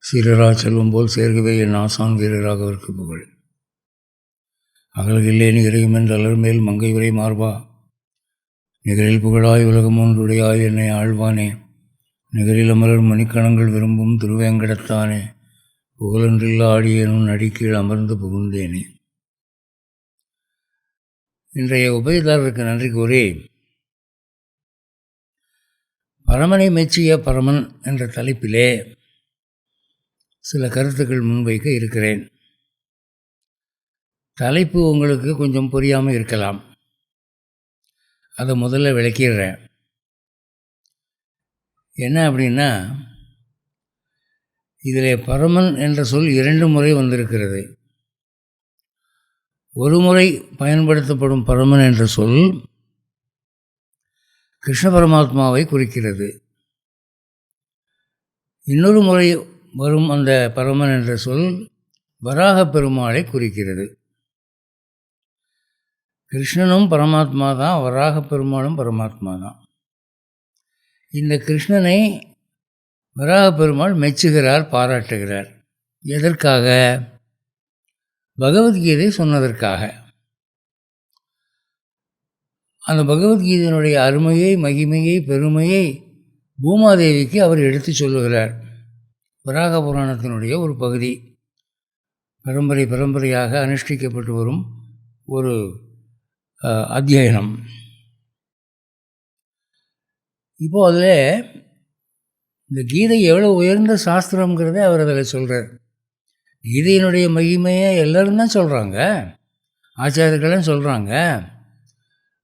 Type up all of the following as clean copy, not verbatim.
சீரரா செல்வம் போல் சேர்கவே என் ஆசான் வீரராகவர்க்கு புகழ். அகல்கில்லேன் இறையுமென்று அலர்மேல் மங்கை உரை மார்பா, நிகரில் புகழாய் உலகம் ஒன்றுடையாய் என்னை ஆழ்வானே, நிகரில் அமரர் மணிக்கணங்கள் விரும்பும் திருவேங்கடத்தானே, புகழொன்றில்லா ஆடியேனும் நடிக்கீழ் அமர்ந்து புகுந்தேனே. இன்றைய உபயதாரருக்கு நன்றி கூறி, பரமனை மெச்சிய பரமன் என்ற தலைப்பிலே சில கருத்துக்கள் முன்வைக்க இருக்கிறேன். தலைப்பு உங்களுக்கு கொஞ்சம் புரியாமல் இருக்கலாம், அதை முதல்ல விளக்கிடுறேன். என்ன அப்படின்னா, இதில் பரமன் என்ற சொல் 2 முறை வந்திருக்கிறது. ஒரு முறை பயன்படுத்தப்படும் பரமன் என்ற சொல் கிருஷ்ண பரமாத்மாவை குறிக்கிறது. இன்னொரு முறை வரும் அந்த பரமன் என்ற சொல் வராக பெருமாளை குறிக்கிறது. கிருஷ்ணனும் பரமாத்மா தான், வராக பெருமாளும் பரமாத்மா தான். இந்த கிருஷ்ணனை வராக பெருமாள் மெச்சுகிறார், பாராட்டுகிறார். எதற்காக? பகவத்கீதை சொன்னதற்காக. அந்த பகவத்கீதையினுடைய அருமையை, மகிமையை, பெருமையை பூமாதேவிக்கு அவர் எடுத்து சொல்லுகிறார். வராக புராணத்தினுடைய ஒரு பகுதி, பரம்பரையாக அனுஷ்டிக்கப்பட்டு வரும் ஒரு அத்தியனம். இப்போது அதில் இந்த கீதை எவ்வளோ உயர்ந்த சாஸ்திரங்கிறத அவர் அதில் சொல்கிறார். கீதையினுடைய மகிமையை எல்லோரும் தான் சொல்கிறாங்க, ஆச்சாரியர்களும் சொல்கிறாங்க.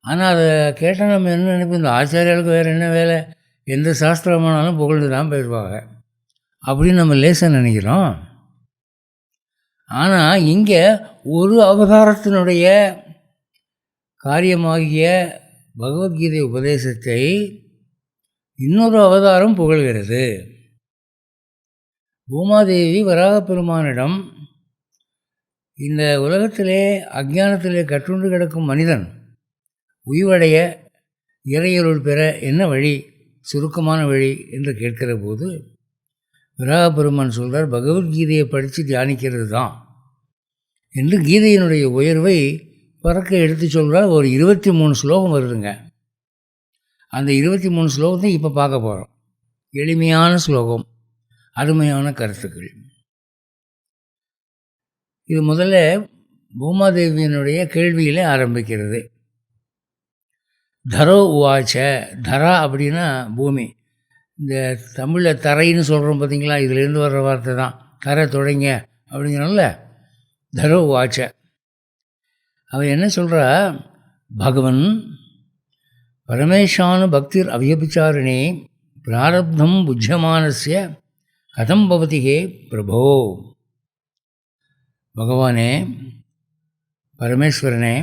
ஆனால் அதை கேட்டால் நம்ம என்ன நினைப்போம், இந்த ஆச்சாரியாளுக்கு வேறு என்ன வேலை, எந்த சாஸ்திரமானாலும் புகழ்ந்து தான் போயிடுவாங்க அப்படின்னு நம்ம லேசாக நினைக்கிறோம். ஆனால் இங்கே ஒரு அவதாரத்தினுடைய காரியமாகிய பகவத்கீதை உபதேசத்தை இன்னொரு அவதாரம் புகழ்கிறது. பூமாதேவி வராக பெருமானிடம், இந்த உலகத்திலே அஞ்ஞானத்திலே கற்றுண்டு கிடக்கும் மனிதன் உய்வடைய, இறையருள் பெற என்ன வழி, சுருக்கமான வழி என்று கேட்கிற போது வராக பெருமான் சொல்கிறார், பகவத்கீதையை படித்து தியானிக்கிறது தான் என்று கீதையினுடைய உயர்வை பறக்க எடுத்து சொல்கிறார். ஒரு 23 ஸ்லோகம் வருதுங்க. அந்த 23 ஸ்லோகத்தை இப்போ பார்க்க போகிறோம். எளிமையான ஸ்லோகம், அருமையான கருத்துக்கள். இது முதல்ல பூமாதேவியினுடைய கேள்வியிலே ஆரம்பிக்கிறது. தரோ உவாச்ச. தரா அப்படின்னா பூமி. இந்த தமிழில் தரைன்னு சொல்கிறோம் பார்த்தீங்களா, இதுலேருந்து வர்ற வார்த்தை தான். தரை தொடங்க அப்படிங்கிறனால தரோ உவாச்ச. அவன் என்ன சொல்கிறா, பகவன் பரமேஷானு பக்திர் அவ்யபிச்சாரிணே பிராரப்தம் புஜ்யமானஸ்ய கதம் பவதி ஹே பிரபோ. பகவானே, பரமேஸ்வரனே,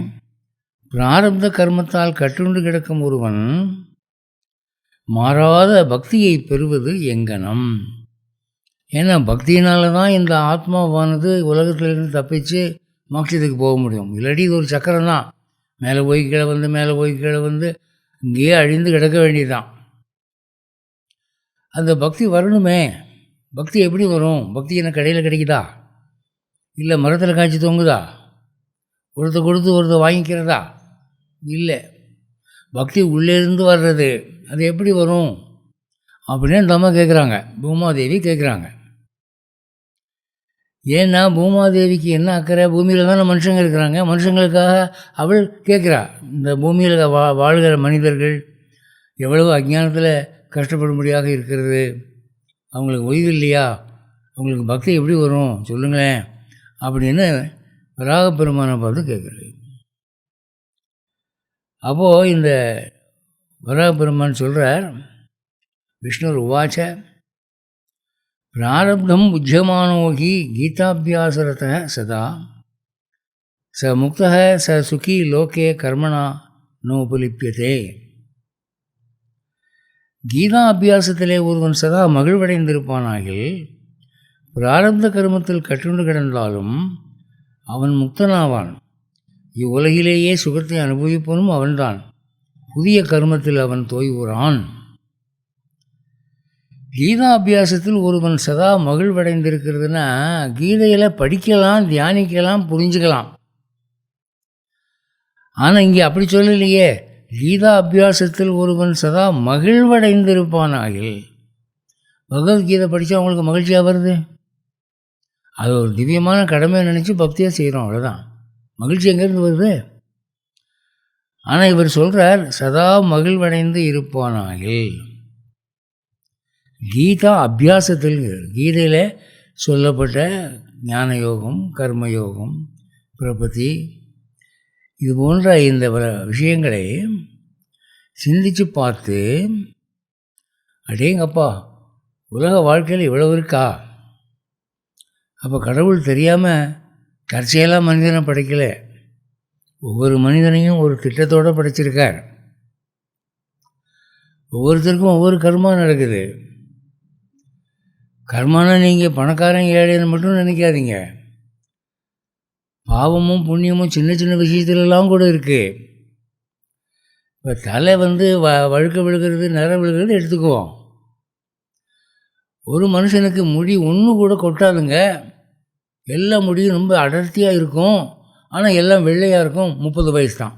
பிராரப்த கர்மத்தால் கட்டுண்டு கிடக்கும் ஒருவன் மாறாத பக்தியை பெறுவது எங்கனம்? ஏன்னா பக்தியினால தான் இந்த ஆத்மாவானது உலகத்திலிருந்து தப்பிச்சு மோட்சத்துக்கு போக முடியும். இல்லாட்டி இது ஒரு சக்கரம் தான், மேலே போய் கீழே வந்து, மேலே போய் கீழே வந்து இங்கேயே அழிந்து கிடக்க வேண்டியதுதான். அந்த பக்தி வரணுமே. பக்தி எப்படி வரும்? பக்தி என்ன கடையில் கிடைக்குதா, இல்லை மரத்தில் காய்ச்சி தொங்குதா, ஒருத்த கொடுத்து ஒருத்த வாங்கிக்கிறதா? இல்லை, பக்தி உள்ளேருந்து வர்றது. அது எப்படி வரும் அப்படின்னு அந்த அம்மா கேட்குறாங்க, பூமாதேவி கேட்குறாங்க. ஏன்னா பூமாதேவிக்கு என்ன அக்கறை, பூமியில் தானே மனுஷங்க இருக்கிறாங்க, மனுஷங்களுக்காக அவள் கேட்குறா. இந்த பூமியில் வாழ்கிற மனிதர்கள் எவ்வளவு அஞ்ஞானத்தில் கஷ்டப்படும்படியாக இருக்கிறது, அவங்களுக்கு ஓய்வு இல்லையா, அவங்களுக்கு பக்தி எப்படி வரும் சொல்லுங்களேன் அப்படின்னு வராக பெருமானை பார்த்து கேட்குறது. அப்போது இந்த வராக பெருமான் சொல்கிறார், விஷ்ணுர் உவாச்ச பிராரப்தம் உஜ்யமானோகி கீதாபியாசரத சதா ச முக்த ச சுகி லோகே கர்மணா நோபலிப்பியதே. கீதா அபியாசத்திலே ஒருவன் சதா மகிழ்வடைந்திருப்பானாகில் பிராரப்த கர்மத்தில் கட்டுண்டு கிடந்தாலும் அவன் முக்தனாவான். இவ்வுலகிலேயே சுகத்தை அனுபவிப்பவனும் அவன்தான். புதிய கர்மத்தில் அவன் தோய்வுறான். கீதா அபியாசத்தில் ஒருவன் சதா மகிழ்வடைந்திருக்கிறதுனா கீதையில் படிக்கலாம், தியானிக்கலாம், புரிஞ்சுக்கலாம். ஆனால் இங்கே அப்படி சொல்லலையே. கீதா அபியாசத்தில் ஒருவன் சதா மகிழ்வடைந்திருப்பானாகில். பகவத்கீதை படித்தா அவங்களுக்கு மகிழ்ச்சியாக வருது. அது ஒரு திவ்யமான கடமையை நினச்சி பக்தியாக செய்கிறோம், அவ்வளோதான். மகிழ்ச்சி எங்கேருந்து வருது? ஆனால் இவர் சொல்கிறார் சதா மகிழ்வடைந்து இருப்பானாகில். கீதா அபியாசத்தில், கீதையில் சொல்லப்பட்ட ஞான யோகம், கர்மயோகம், பிரபத்தி, இது போன்ற இந்த விஷயங்களை சிந்தித்து பார்த்து, அடேங்கப்பா உலக வாழ்க்கையில் இவ்வளவு இருக்கா, அப்போ கடவுள் தெரியாமல் தற்செயலாக மனிதனை படைக்கலை. ஒவ்வொரு மனிதனையும் ஒரு திட்டத்தோடு படைச்சிருக்கார். ஒவ்வொருத்தருக்கும் ஒவ்வொரு கர்மா நடக்குது. கர்மானா நீங்கள் பணக்காரன் ஏழைன்னு மட்டும் நினைக்காதீங்க. பாவமும் புண்ணியமும் சின்ன சின்ன விஷயத்துலலாம் கூட இருக்குது. இப்போ தலை வழுக்க விழுகிறது, நிறம் விழுகிறது எடுத்துக்குவோம். ஒரு மனுஷனுக்கு முடி ஒன்று கூட கொட்டாதுங்க. எல்லா முடியும் ரொம்ப அடர்த்தியாக இருக்கும். ஆனால் எல்லாம் வெள்ளையாக இருக்கும். 30 வயசு தான்.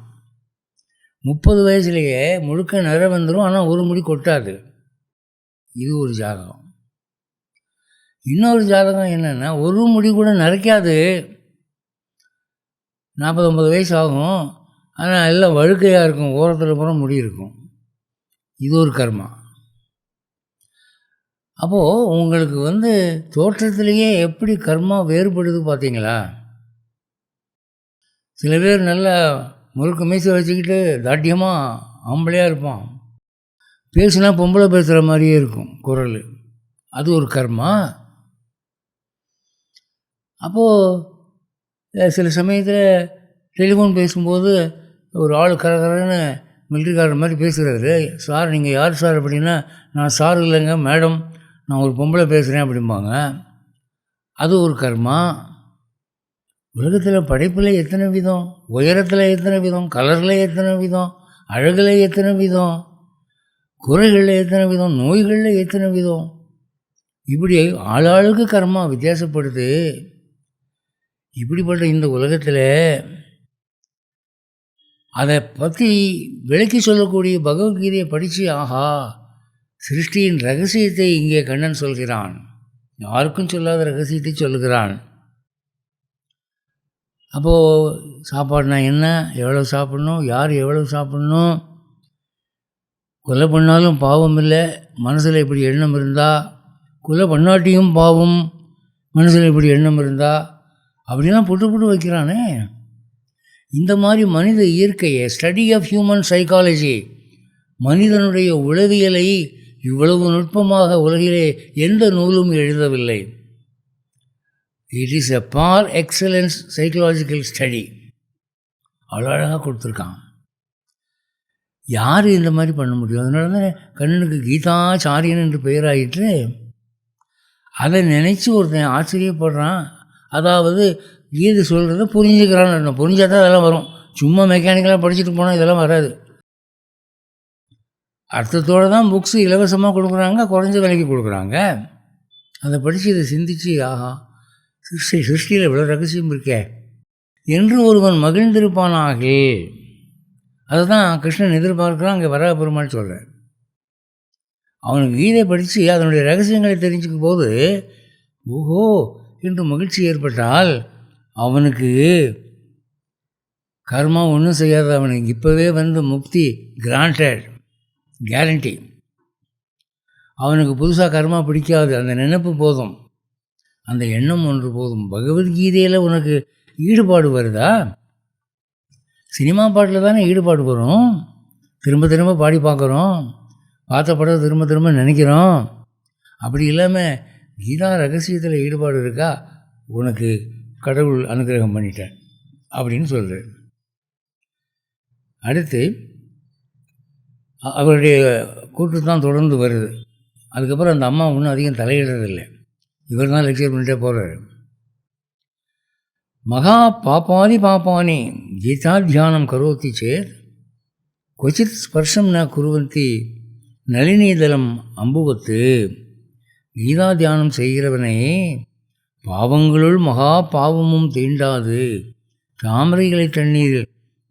30 வயசுலேயே முழுக்க நிறம் வந்துடும். ஆனால் ஒரு முடி கொட்டாது. இது ஒரு ஜாதகம். இன்னொரு ஜாதகம் என்னென்னா, ஒரு முடி கூட நரைக்காது. 40-50 வயசு ஆகும். ஆனால் எல்லாம் வழுக்கையாக இருக்கும். ஓரத்தில் பூரா முடி இருக்கும். இது ஒரு கர்மா. அப்போது உங்களுக்கு தோற்றத்திலேயே எப்படி கர்மா வேறுபடுது பார்த்தீங்களா? சில பேர் நல்லா முறுக்கு மீசை வச்சுக்கிட்டு தாட்டியமாக ஆம்பளையாக இருப்பான். பேசுனா பொம்பளை பேசுகிற மாதிரியே இருக்கும் குரல். அது ஒரு கர்மா. அப்போது சில சமயத்தில் டெலிஃபோன் பேசும்போது ஒரு ஆள் கரகரன்னு மிலிட்ரிக்காரர் மாதிரி பேசுகிறாரு. சார் நீங்கள் யார் சார் அப்படின்னா, நான் சார் இல்லைங்க மேடம், நான் ஒரு பொம்பளை பேசுகிறேன் அப்படிம்பாங்க. அது ஒரு கர்மா. உலகத்தில் படைப்பில் எத்தனை விதம், உயரத்தில் எத்தனை விதம், கலரில் எத்தனை விதம், அழகில் எத்தனை விதம், குறைகளில் எத்தனை விதம், நோய்களில் எத்தனை விதம், இப்படி ஆளாளுக்கு கர்மா வித்தியாசப்படுது. இப்படிப்பட்ட இந்த உலகத்தில் அதை பற்றி விளக்கி சொல்லக்கூடிய பகவத்கீதையை படித்து, ஆஹா, சிருஷ்டியின் ரகசியத்தை இங்கே கண்ணன் சொல்கிறான். யாருக்கும் சொல்லாத ரகசியத்தை சொல்லுகிறான். அப்போது சாப்பாடுனா என்ன, எவ்வளோ சாப்பிட்ணும், யார் எவ்வளோ சாப்பிட்ணும், கொலை பண்ணாலும் பாவம் இல்லை, மனசில் இப்படி எண்ணம் இருந்தால், கொலை பண்ணாட்டியும் பாவம், மனசில் இப்படி எண்ணம் இருந்தால், அப்படிலாம் புட்டு வைக்கிறானே. இந்த மாதிரி மனித இயற்கையை, ஸ்டடி ஆஃப் ஹியூமன் சைக்காலஜி, மனிதனுடைய உளவியலை இவ்வளவு நுட்பமாக உலகிலே எந்த நூலும் எழுதவில்லை. It is a par excellence psychological study. அவ்வளோ அழகாக கொடுத்துருக்கான். யார் இந்த மாதிரி பண்ண முடியும்? அதனால தான் கண்ணனுக்கு கீதாச்சாரியன் என்று பெயராயிற்று. அதை நினச்சி ஒருத்தன் ஆச்சரியப்படுறான். அதாவது கீதை சொல்கிறத புரிஞ்சுக்கிறான்னு. புரிஞ்சால் தான் இதெல்லாம் வரும். சும்மா மெக்கானிக்கலாக படிச்சுட்டு போனால் இதெல்லாம் வராது. அர்த்தத்தோடு தான் புக்ஸு இலவசமாக கொடுக்குறாங்க, குறைஞ்ச விலைக்கு கொடுக்குறாங்க. அதை படித்து இதை சிந்தித்து, ஆஹா, சிருஷ்டியில் இவ்வளோ ரகசியம் இருக்கே என்று ஒருவன் மகிழ்ந்திருப்பானாக. அதை தான் கிருஷ்ணன் எதிர்பார்க்குறான். அங்கே வராக பெருமாள் சொல்கிறார். அவனுக்கு கீதை படித்து அதனுடைய ரகசியங்களை தெரிஞ்சுக்கும் போது, ஓஹோ என்று மகிழ்ச்சி ஏற்பட்டால் அவனுக்கு கர்மா ஒன்றும் செய்யாத. அவனுக்கு இப்போவே முக்தி கிராண்டட், கேரண்டி. அவனுக்கு புதுசாக கர்மா பிடிக்காது. அந்த நினைப்பு போதும், அந்த எண்ணம் ஒன்று போதும். பகவத்கீதையில் உனக்கு ஈடுபாடு வருதா? சினிமா பாட்டில் தானே ஈடுபாடு வரும். திரும்ப திரும்ப பாடி பார்க்குறோம், பார்த்த படம் திரும்ப திரும்ப நினைக்கிறோம். அப்படி இல்லாமல் கீதா ரகசியத்தில் ஈடுபாடு இருக்கா, உனக்கு கடவுள் அனுகிரகம் பண்ணிட்டேன் அப்படின்னு சொல்கிறார். அடுத்து அவருடைய கூட்டு தான் தொடர்ந்து வருது. அதுக்கப்புறம் அந்த அம்மா ஒன்றும் அதிகம் தலையிடுறதில்லை. இவர் தான் லெக்சர் பண்ணிட்டே போகிறார். மகா பாப்பாதி பாப்பானி கீதா தியானம் கரோத்தி சேத் கொச்சித் ஸ்பர்ஷம் ந குருவந்தி நளினீதலம் அம்புவத்து. கீதா தியானம் செய்கிறவனை பாவங்களுள் மகா பாவமும் தீண்டாது தாமரைகளை தண்ணீர்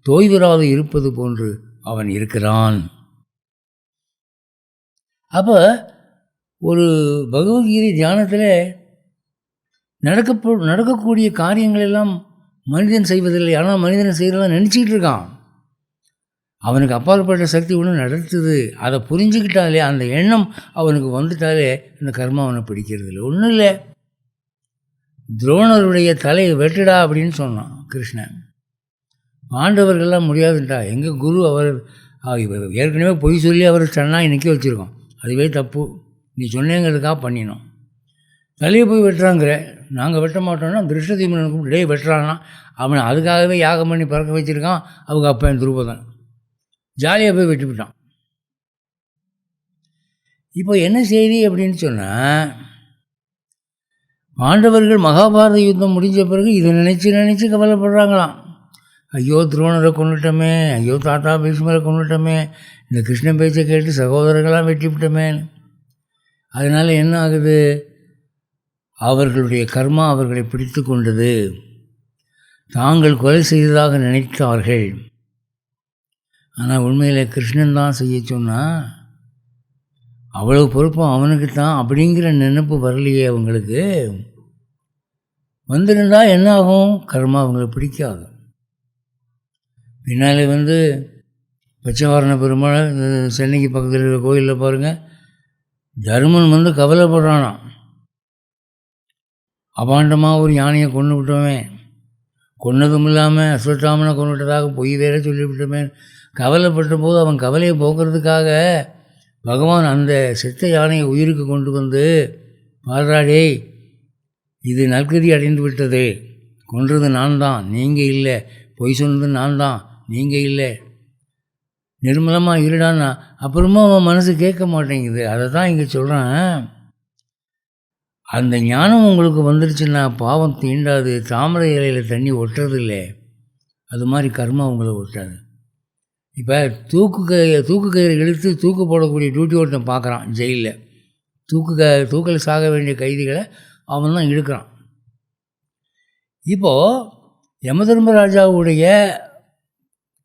தோய்விராது இருப்பது போன்று அவன் இருக்கிறான். அப்போ ஒரு பகவத்கீதை தியானத்தில் நடக்கக்கூடிய காரியங்கள் எல்லாம் மனிதன் செய்வதில்லை. ஆனால் மனிதனை செய்கிறதெல்லாம் நினச்சிக்கிட்டு இருக்கான். அவனுக்கு அப்பாற்பட்ட சக்தி ஒன்று நடத்துது. அதை புரிஞ்சுக்கிட்டாலே, அந்த எண்ணம் அவனுக்கு வந்துட்டாலே இந்த கர்மா அவனை பிடிக்கிறது இல்லை. ஒன்றும் இல்லை, துரோணருடைய தலையை வெட்டுடா அப்படின்னு சொன்னான் கிருஷ்ணன். பாண்டவர்கள்லாம் முடியாதுண்டா, எங்கள் குரு அவர் ஏற்கனவே பொய் சொல்லி அவர் சொன்னால் நிற்க வச்சுருக்கோம், அதுவே தப்பு, நீ சொன்னேங்கிறதுக்காக பண்ணினோம். தலையை போய் வெட்டுறாங்கிற, நாங்கள் வெட்ட மாட்டோம்னா திருஷ்டதீமனுக்கு டே வெட்டுறான்னா அவனை அதுக்காகவே யாகம் பண்ணி பறக்க வச்சுருக்கான் அவங்க அப்பா துருபதன். ஜாலியாக போய் வெட்டிவிட்டான். இப்போ என்ன செய்தி அப்படின்னு சொன்னால், பாண்டவர்கள் மகாபாரத யுத்தம் முடிஞ்ச பிறகு இதை நினச்சி கவலைப்படுறாங்களாம். ஐயோ துரோணரை கொண்டுட்டோமே, ஐயோ தாத்தா பீஷ்மரை கொண்டுட்டோமே, இந்த கிருஷ்ணன் பேச்சை கேட்டு சகோதரர்களாம் வெட்டிவிட்டோமே. அதனால் என்ன ஆகுது, அவர்களுடைய கர்மா அவர்களை பிடித்து கொண்டது. தாங்கள் கொலை செய்ததாக நினைத்தார்கள். ஆனால் உண்மையில் கிருஷ்ணன் தான் செய்ய சொன்னால் அவ்வளவு பொறுப்பும் அவனுக்கு தான் அப்படிங்கிற நினைப்பு வரலையே அவங்களுக்கு. வந்திருந்தால் என்ன ஆகும், கர்மா அவங்களை பிடிக்காது. பின்னாலே பச்சைவாரண பெருமாள் சென்னைக்கு பக்கத்தில் இருக்கிற கோயிலில் பாருங்கள், தருமன் கவலைப்படுறானாம். அபாண்டமாக ஒரு யானையை கொண்டு விட்டோமே, கொன்னதும் இல்லாமல் அஸ்வத்தாமனை கொண்டு விட்டதாக பொய் வேற சொல்லிவிட்டோமே. கவலைப்பட்ட போது அவன் கவலையை போக்குறதுக்காக பகவான் அந்த செத்த யானையை உயிருக்கு கொண்டு வந்து, பாராடே இது நற்கதி அடைந்து விட்டது, கொன்றது நான் தான் நீங்கள் இல்லை, பொய் சொன்னது நான் தான் நீங்கள் இல்லை, நிர்மலமாக இருடான்னா. அப்புறமா அவன் மனசு கேட்க மாட்டேங்குது. அதை தான் இங்கே சொல்கிறான், அந்த ஞானம் உங்களுக்கு வந்துருச்சுன்னா பாவம் தீண்டாது, தாமரை இலையில் தண்ணி ஒட்டுறதில்லை, அது மாதிரி கர்மா உங்களை ஒட்டாது. இப்போ தூக்கு கயிறு இழுத்து தூக்கு போடக்கூடிய டியூட்டி ஒருத்தன் பார்க்குறான் ஜெயிலில். தூக்கில் சாக வேண்டிய கைதிகளை அவன் தான் இழுக்கிறான். இப்போது யமதர்மராஜாவுடைய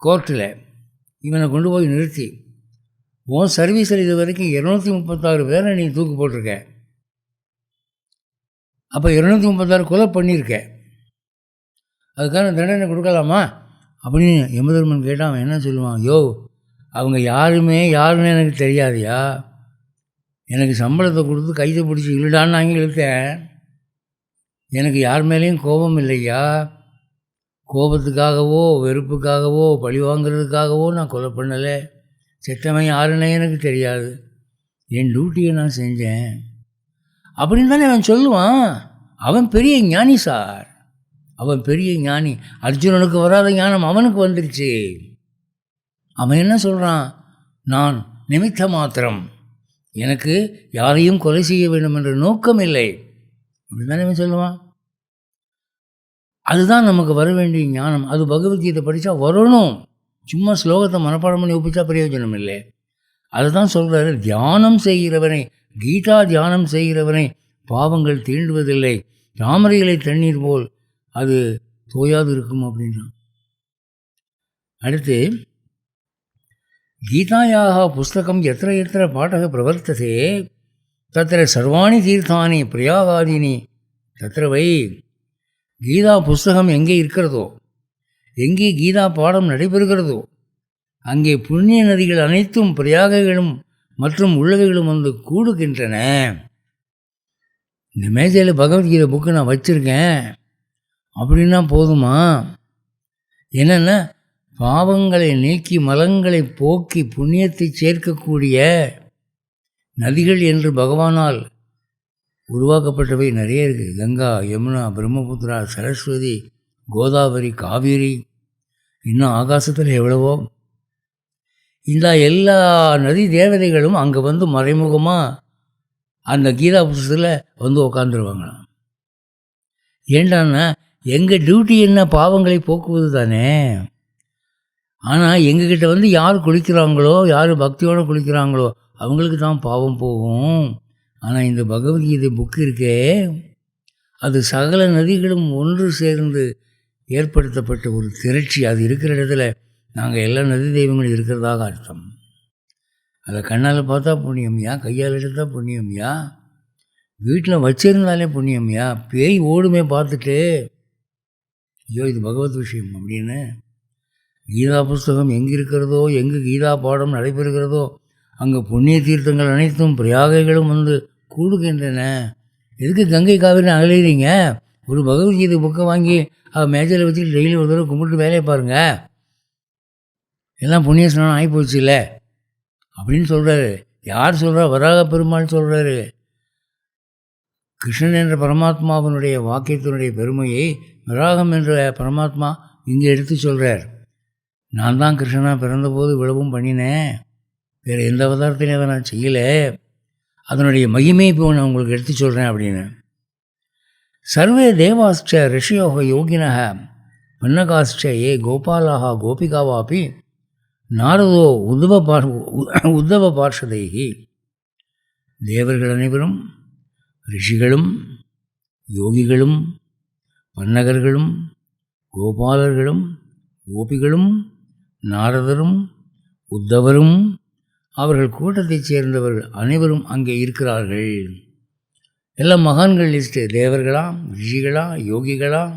கோர்ட்டில் இவனை கொண்டு போய் நிறுத்தி, உன் சர்வீஸில் இது வரைக்கும் 236 பேரை நீ தூக்கு போட்டிருக்க, அப்போ 236 கொலை பண்ணியிருக்க, அதுக்கான தண்டனை கொடுக்கலாமா அப்படின்னு யமதர்மன் கேட்டால் அவன் என்ன சொல்லுவான், யோ அவங்க யாருன்னு எனக்கு தெரியாதியா, எனக்கு சம்பளத்தை கொடுத்து கைதை பிடிச்சி இழுடான்னு நான் இழுத்தேன், எனக்கு யார் மேலேயும் கோபம் இல்லையா, கோபத்துக்காகவோ வெறுப்புக்காகவோ பழி வாங்கிறதுக்காகவோ நான் கொலை பண்ணலை, செத்தவன் யாருன்னே எனக்கு தெரியாது, என் டியூட்டியை நான் செஞ்சேன் அப்படின்னு தானே அவன் சொல்லுவான். அவன் பெரிய ஞானி சார், அவன் பெரிய ஞானி. அர்ஜுனனுக்கு வராத ஞானம் அவனுக்கு வந்துருச்சு. அவன் என்ன சொல்கிறான், நான் நிமித்த மாத்திரம், எனக்கு யாரையும் கொலை செய்ய வேண்டும் என்ற நோக்கம் இல்லை அப்படி தானே அவன் சொல்லுவான். அதுதான் நமக்கு வர வேண்டிய ஞானம். அது பகவத்கீதை படித்தா வரணும், சும்மா ஸ்லோகத்தை மனப்பாடம் பண்ணி ஒப்பிச்சா பிரயோஜனம் இல்லை. அதுதான் சொல்கிறாரு, தியானம் செய்கிறவனை, கீதா தியானம் செய்கிறவனை பாவங்கள் தீண்டுவதில்லை, தாமரைகளை தண்ணீர் போல் அது தோயாது இருக்கும் அப்படின்றான். அடுத்து, கீதாயாக புஸ்தகம் எத்திர எத்திர பாடக பிரவர்த்ததே தத்திர சர்வாணி தீர்த்தானி பிரயாகாதீனி தத்திர வை. கீதா புஸ்தகம் எங்கே இருக்கிறதோ, எங்கே கீதா பாடம் நடைபெறுகிறதோ, அங்கே புண்ணிய நதிகள் அனைத்தும் பிரயாகங்களும் மற்றும் உள்ளவைகளும் கூடுகின்றன. இந்த மேஜையில் பகவத்கீதை புக்கு நான் வச்சுருக்கேன் அப்படின்னா போதுமா? என்னென்னா, பாவங்களை நீக்கி மலங்களை போக்கி புண்ணியத்தை சேர்க்கக்கூடிய நதிகள் என்று பகவானால் உருவாக்கப்பட்டவை நிறைய இருக்குது. கங்கா, யமுனா, பிரம்மபுத்திரா, சரஸ்வதி, கோதாவரி, காவேரி, இன்னும் ஆகாசத்தில் எவ்வளவோ. இந்த எல்லா நதி தேவதைகளும் அங்கே மறைமுகமாக அந்த கீதா புத்தகத்தில் உட்காந்துருவாங்களாம். ஏண்டான்னா எங்கள் டியூட்டி என்ன, பாவங்களை போக்குவது தானே. ஆனால் எங்ககிட்ட யார் குளிக்கிறாங்களோ, யார் பக்தியோடு குளிக்கிறாங்களோ அவங்களுக்கு தான் பாவம் போகும். ஆனால் இந்த பகவத்கீதை புக்கு இருக்கே, அது சகல நதிகளும் ஒன்று சேர்ந்து ஏற்படுத்தப்பட்ட ஒரு திரட்சி. அது இருக்கிற இடத்துல நாங்கள் எல்லா நதி தெய்வங்களும் இருக்கிறதாக அர்த்தம். அதை கண்ணால் பார்த்தா புண்ணியம்யா, கையால் எடுத்தால் புண்ணியம்யா, வீட்டில் வச்சிருந்தாலே புண்ணியம்யா. பேய் ஓடுமே பார்த்துட்டு, ஐயோ இது பகவத் விஷயம் அப்படின்னு. கீதா புஸ்தகம் எங்கே இருக்கிறதோ, எங்கே கீதா பாடம் நடைபெறுகிறதோ, அங்கே புண்ணிய தீர்த்தங்கள் அனைத்தும் பிரயாகைகளும் வந்து கூடுகின்றன. எதுக்கு கங்கை காவிரி அகலிறீங்க? ஒரு பகவத்கீதை புக்கை வாங்கி மேஜையில் வச்சுட்டு டெய்லி ஒரு தடவை கும்பிட்டு வேலையை பாருங்கள், எல்லாம் புண்ணிய ஸ்நானம் ஆகிப்போச்சு இல்லை அப்படின்னு சொல்கிறாரு. யார் சொல்கிறா? வராக பெருமாள் சொல்கிறாரு. கிருஷ்ணன் என்ற பரமாத்மாவினுடைய வாக்கியத்தினுடைய பெருமையை வராகம் என்ற பரமாத்மா இங்கே எடுத்து சொல்கிறார். நான் தான் கிருஷ்ணனாக பிறந்தபோது இவ்வளவும் பண்ணினேன், வேறு எந்த அவதாரத்திலையும் அதை நான் செய்யலை, அதனுடைய மகிமை இப்போ நான் உங்களுக்கு எடுத்து சொல்கிறேன் அப்படின்னு. சர்வே தேவாஸ்ச ரிஷியோக யோகினக பன்னகாஸ்ச ஏ கோபாலாக கோபிகாவாப்பி நாரதோ உத்தவ பார்ஷதைகி. தேவர்கள் அனைவரும், ரிஷிகளும், யோகிகளும், பன்னகர்களும், கோபாலர்களும், கோபிகளும், நாரதரும், உத்தவரும், அவர்கள் கூட்டத்தைச் சேர்ந்தவர்கள் அனைவரும் அங்கே இருக்கிறார்கள். எல்லாம் மகான்கள் லிஸ்ட்டு. தேவர்களாம், ரிஷிகளாம், யோகிகளாம்,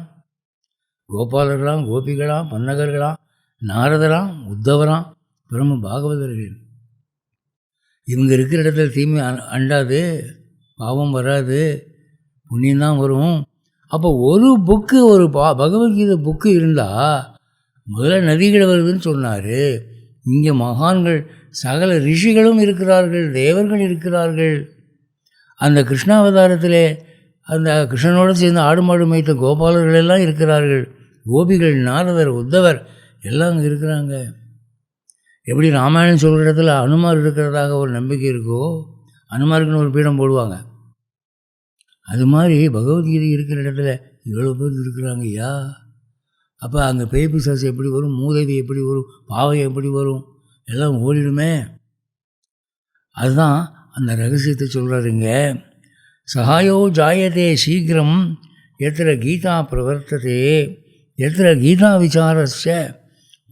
கோபாலர்களாம், கோபிகளாம், பன்னகர்களாம், நாரதராம், உத்தவராம், பிரம்ம பாகவதர்கள். இவங்க இருக்கிற இடத்துல தீமை அண்டாது, பாவம் வராது, புண்ணியந்தான் வரும். அப்போ ஒரு புக்கு, ஒரு பகவத்கீதை புக்கு இருந்தால் முதல்ல நதிகள் வருதுன்னு சொன்னார். இங்கே மகான்கள் சகல ரிஷிகளும் இருக்கிறார்கள், தேவர்கள் இருக்கிறார்கள். அந்த கிருஷ்ணாவதாரத்திலே அந்த கிருஷ்ணனோடு சேர்ந்து ஆடு மாடு மேய்த்த கோபாலர்கள் எல்லாம் இருக்கிறார்கள். கோபிகள், நாரதர், உத்தவர் எல்லாம் அங்கே இருக்கிறாங்க. எப்படி ராமாயணம் சொல்கிற இடத்துல அனுமார் இருக்கிறதாக ஒரு நம்பிக்கை இருக்கோ, அனுமாருக்குன்னு ஒரு பீடம் போடுவாங்க, அது மாதிரி பகவத்கீதை இருக்கிற இடத்துல இவ்வளோ பேர் இருக்கிறாங்க ஐயா. அப்போ அங்கே பேய் பிசாசு எப்படி வரும், மூதேவி எப்படி வரும், பாவை எப்படி வரும், எல்லாம் ஓடிடுமே. அதுதான் அந்த ரகசியத்தை சொல்கிறாருங்க. சகாயோ ஜாயதே சீக்கிரம் எத்திர கீதா பிரவர்த்ததே எத்திர கீதா விசாரஸ்ய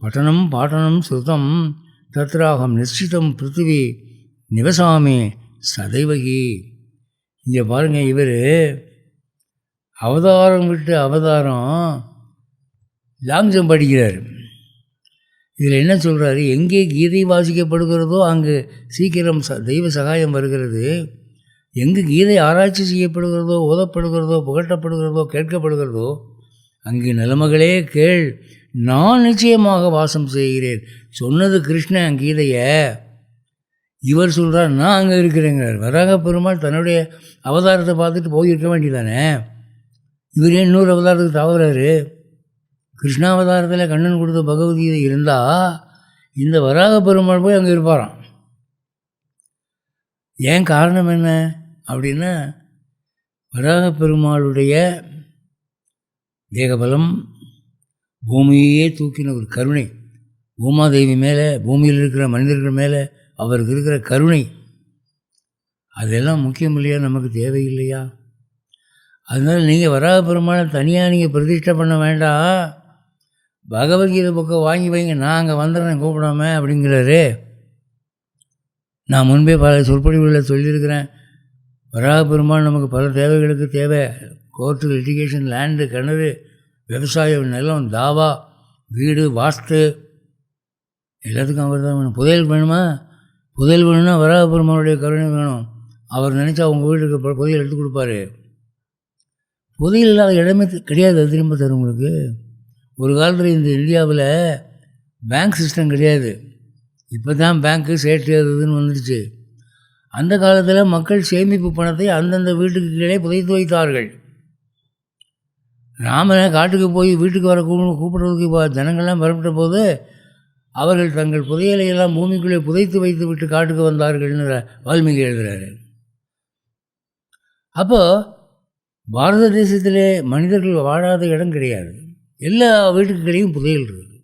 பட்டனம் பாட்டனம் ஸ்ருதம் தத்ராகம் நிச்சிதம் பிருத்திவி நிவசாமி சதைவகி. இங்கே பாருங்கள், இவர் அவதாரம் விட்டு அவதாரம் லாங் ஜம்ப் அடிக்கிறார். இதில் என்ன சொல்கிறாரு? எங்கே கீதை வாசிக்கப்படுகிறதோ அங்கு சீக்கிரம் தெய்வ சகாயம் வருகிறது. எங்கு கீதை ஆராய்ச்சி செய்யப்படுகிறதோ, ஓதப்படுகிறதோ, புகட்டப்படுகிறதோ, கேட்கப்படுகிறதோ அங்கு நிலைமைகளே கேள், நான் நிச்சயமாக வாசம் செய்கிறேன். சொன்னது கிருஷ்ணன் கீதையை, இவர் சொல்கிறார் நான் அங்கே இருக்கிறேங்கிறார். வராக பெருமாள் தன்னுடைய அவதாரத்தை பார்த்துட்டு போயிருக்க வேண்டியதானே, இவர் ஏன் இன்னொரு அவதாரத்துக்கு தவறாரு? கிருஷ்ணாவதாரத்தில் கண்ணன் கொடுத்த பகவத்கீதை இருந்தால் இந்த வராக பெருமாள் போய் அங்கே இருப்பாராம். ஏன் காரணம் என்ன அப்படின்னா, வராக பெருமாளுடைய தேகபலம், பூமியே தூக்கின ஒரு கருணை, பூமாதேவி மேலே, பூமியில் இருக்கிற மனிதர்கள் மேலே அவருக்கு இருக்கிற கருணை, அதெல்லாம் முக்கியம் இல்லையா? நமக்கு தேவையில்லையா? அதனால் நீங்கள் வராக பெருமாளை தனியாக நீங்கள் பிரதிஷ்டை பண்ண வேண்டாம், பகவத்கீதை புக்கை வாங்கி வைங்க, நான் அங்கே வந்துடுறேன் கூப்பிடாம அப்படிங்கிறாரு. நான் முன்பே பல சொற்பொழிவுகளில் சொல்லியிருக்கிறேன், வராக பெருமாள் நமக்கு பல தேவைகளுக்கு தேவை. கோர்ட்டு, லிட்டிகேஷன், லேண்டு, கிணறு, விவசாயம், நிலம், தாவா, வீடு, வாஸ்து, எல்லாத்துக்கும் அவர் தான் வேணும். புதையல் வேணுமா? புதையல் வேணும்னா வராக பெருமாளுடைய கருணை வேணும். அவர் நினச்சா உங்கள் வீட்டுக்கு புதையல் எடுத்து கொடுப்பாரு. புதையல் இல்லாத இடமே கிடையாது. அது திரும்ப தரும் உங்களுக்கு. ஒரு காலத்தில் இந்த இந்தியாவில் பேங்க் சிஸ்டம் கிடையாது. இப்போ தான் பேங்க்கு சேட்டு அதுன்னு வந்துடுச்சு. அந்த காலத்தில் மக்கள் சேமிப்பு பணத்தை அந்தந்த வீட்டுக்கு கீழே புதைத்து வைத்தார்கள். ராமனை காட்டுக்கு போய் வீட்டுக்கு வர கூப்பிடுறதுக்கு ஜனங்கள்லாம் புறப்பட்ட போது அவர்கள் தங்கள் புதையலையெல்லாம் பூமிக்குள்ளே புதைத்து வைத்து விட்டு காட்டுக்கு வந்தார்கள்னு வால்மீகி எழுதுகிறாரு. அப்போது பாரத தேசத்திலே மனிதர்கள் வாழாத இடம் கிடையாது. எல்லா வீட்டுக்குள்ளேயும் புதையல் இருக்குது.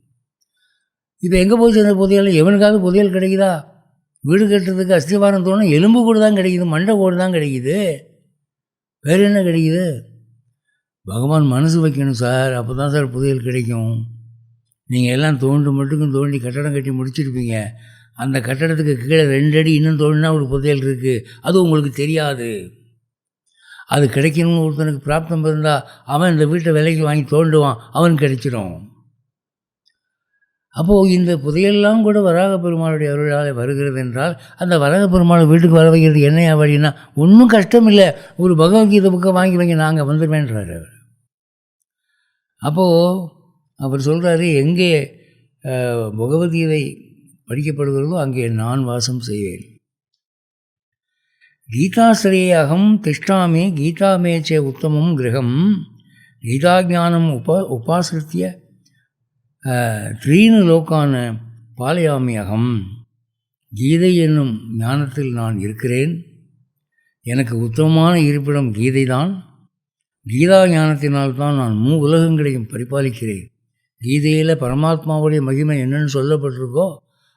இப்போ எங்கே போய் சேர்ந்த புதையல்? எவனுக்காவது புதையல் கிடைக்குதா? வீடு கட்டுறதுக்கு அஸ்திவாரம் தோணும் எலும்பு கூடு தான் கிடைக்குது, மண்டை கூடு தான் கிடைக்குது, வேறு என்ன கிடைக்குது? பகவான் மனசு வைக்கணும் சார், அப்போ தான் சார் புதையல் கிடைக்கும். நீங்கள் எல்லாம் மட்டுக்கும் தோண்டி கட்டடம் கட்டி முடிச்சிருப்பீங்க. அந்த கட்டடத்துக்கு கீழே 2 அடி இன்னும் தோண்டினா ஒரு புதையல் இருக்குது, அது உங்களுக்கு தெரியாது. அது கிடைக்கணும்னு ஒருத்தனுக்கு பிராப்தம் இருந்தால் அவன் இந்த வீட்டை விலைக்கு வாங்கி தோண்டுவான், அவனுக்கு கிடைச்சிடும். அப்போது இந்த புதையெல்லாம் கூட வராக பெருமாளுடைய அருளால் வருகிறது என்றால், அந்த வராக பெருமாளை வீட்டுக்கு வர வைக்கிறது என்னையா வழின்னா, ஒன்றும் கஷ்டம் இல்லை, ஒரு பகவத்கீதை புக்கை வாங்கி வைங்க, நாங்கள் வந்துடுவேன்றார் அவர். அப்போது அவர் சொல்கிறாரு, எங்கே பகவத்கீதை படிக்கப்படுகிறதோ அங்கே நான் வாசம் செய்வேன். கீதாஸ்ரயே அகம் திஷ்டாமி கீதாமேச்சே உத்தமம் கிரகம் கீதாஜானம் உபாசிரித்திய த்ரீனு லோக்கான பாலயாமி அகம். கீதை என்னும் ஞானத்தில் நான் இருக்கிறேன், எனக்கு உத்தமமான இருப்பிடம் கீதை தான். கீதா ஞானத்தினால்தான் நான் உலகங்களையும் பரிபாலிக்கிறேன். கீதையில் பரமாத்மாவுடைய மகிமை என்னென்னு சொல்லப்பட்டிருக்கோ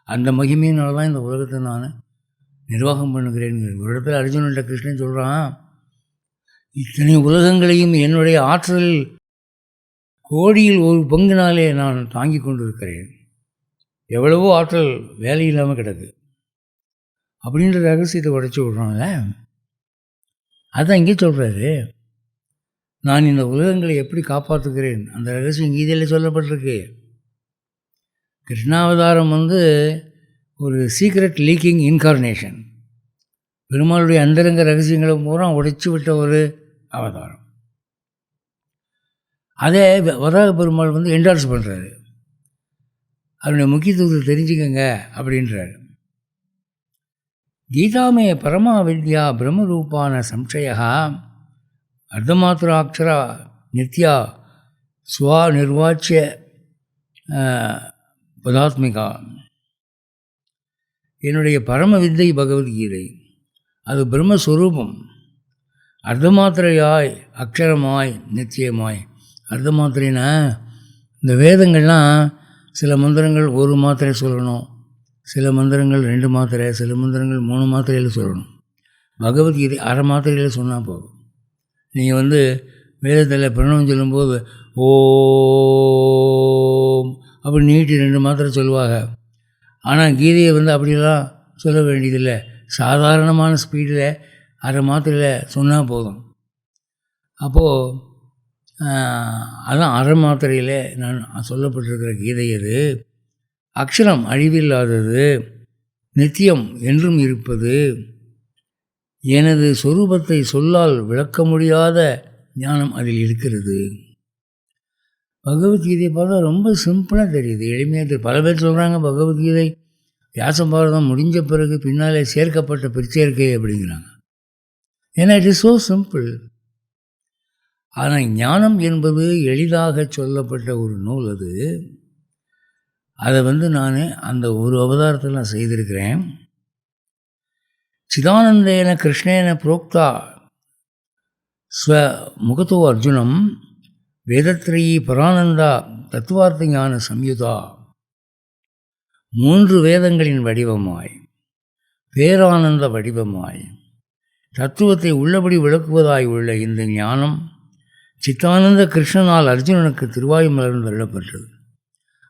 அந்த மகிமையினால தான் இந்த உலகத்தை நான் நிர்வாகம் பண்ணுகிறேன். ஒரு இடத்துல அர்ஜுனன்ட்ட கிருஷ்ணன் சொல்கிறான், இத்தனை உலகங்களையும் என்னுடைய ஆற்றலில் கோடியில் ஒரு பங்குனாலே நான் தாங்கி கொண்டு இருக்கிறேன், எவ்வளவோ ஆற்றல் வேலை இல்லாமல் கிடக்கு அப்படின்ற ரகசியத்தை உடைச்சி விட்றான்ல. அதுதான் இங்கே சொல்கிறாரு, நான் இந்த உலகங்களை எப்படி காப்பாற்றுகிறேன், அந்த ரகசியம் கீதையில் சொல்லப்பட்டிருக்கு. கிருஷ்ணாவதாரம் ஒரு சீக்ரெட் லீக்கிங் இன்கார்னேஷன், பெருமாளுடைய அந்தரங்க ரகசியங்களை பூரா உடைச்சி விட்ட ஒரு அவதாரம். அதே வராக பெருமாள் என்டார்ஸ் பண்ணுறாரு, அதனுடைய முக்கியத்துவத்தை தெரிஞ்சுக்கங்க அப்படின்றாரு. கீதாமே பரமா வித்யா பிரம்மரூபான சம்சயா அர்த்தமாத்திராட்சரா நித்யா ஸ்வா நிர்வாச்சிய பதாத்மிகா. என்னுடைய பரம வித்தை பகவத்கீதை, அது பிரம்மஸ்வரூபம், அர்த்தமாத்திரையாய் அக்ஷரமாய் நித்தியமாய். அர்த்தமாத்திரைனா இந்த வேதங்கள்லாம் சில மந்திரங்கள் 1 மாத்திரை சொல்லணும், சில மந்திரங்கள் 2 மாத்திரை, சில மந்திரங்கள் 3 மாத்திரையில் சொல்லணும். பகவத்கீதை அரை மாத்திரையில் சொன்னால் போதும். நீங்கள் வேதத்தில் பிரணவம் சொல்லும்போது ஓம் அப்படி நீட்டி 2 மாத்திரை சொல்லுவாங்க. ஆனால் கீதையை அப்படிலாம் சொல்ல வேண்டியதில்லை, சாதாரணமான ஸ்பீடில் அரை மாத்திரையில் சொன்னால் போதும். அப்போது அதான் அரை மாத்திரையில் நான் சொல்லப்பட்டிருக்கிற கீதை. அது அக்ஷரம் அழிவில்லாதது, நித்தியம் என்றும் இருப்பது, எனது சொரூபத்தை சொல்லால் விளக்க முடியாத ஞானம் அதில் இருக்கிறது. பகவத்கீதையை பார்த்தா ரொம்ப சிம்பிளாக தெரியுது, எளிமையாக தெரியுது. பல பேர் சொல்கிறாங்க பகவத்கீதை வியாசபாரதம் முடிஞ்ச பிறகு பின்னாலே சேர்க்கப்பட்ட பிற்சேர்க்கை அப்படிங்கிறாங்க. ஏன்னா இட் இஸ் ஸோ சிம்பிள். ஆனால் ஞானம் என்பது எளிதாக சொல்லப்பட்ட ஒரு நூல். அதை நான் அந்த ஒரு அவதாரத்தில் நான் செய்திருக்கிறேன். சிதானந்தேன கிருஷ்ணேன புரோக்தா ஸ்வ முகத்தோ அர்ஜுனம் வேதத்ரயி பரானந்தா தத்துவார்த்த ஞான சம்யுதா. 3 வேதங்களின் வடிவமாய், பேரானந்த வடிவமாய், தத்துவத்தை உள்ளபடி விளக்குவதாய் உள்ள இந்த ஞானம் சித்தானந்த கிருஷ்ணனால் அர்ஜுனனுக்கு திருவாயுமலர்ந்து அருளப்பட்டது.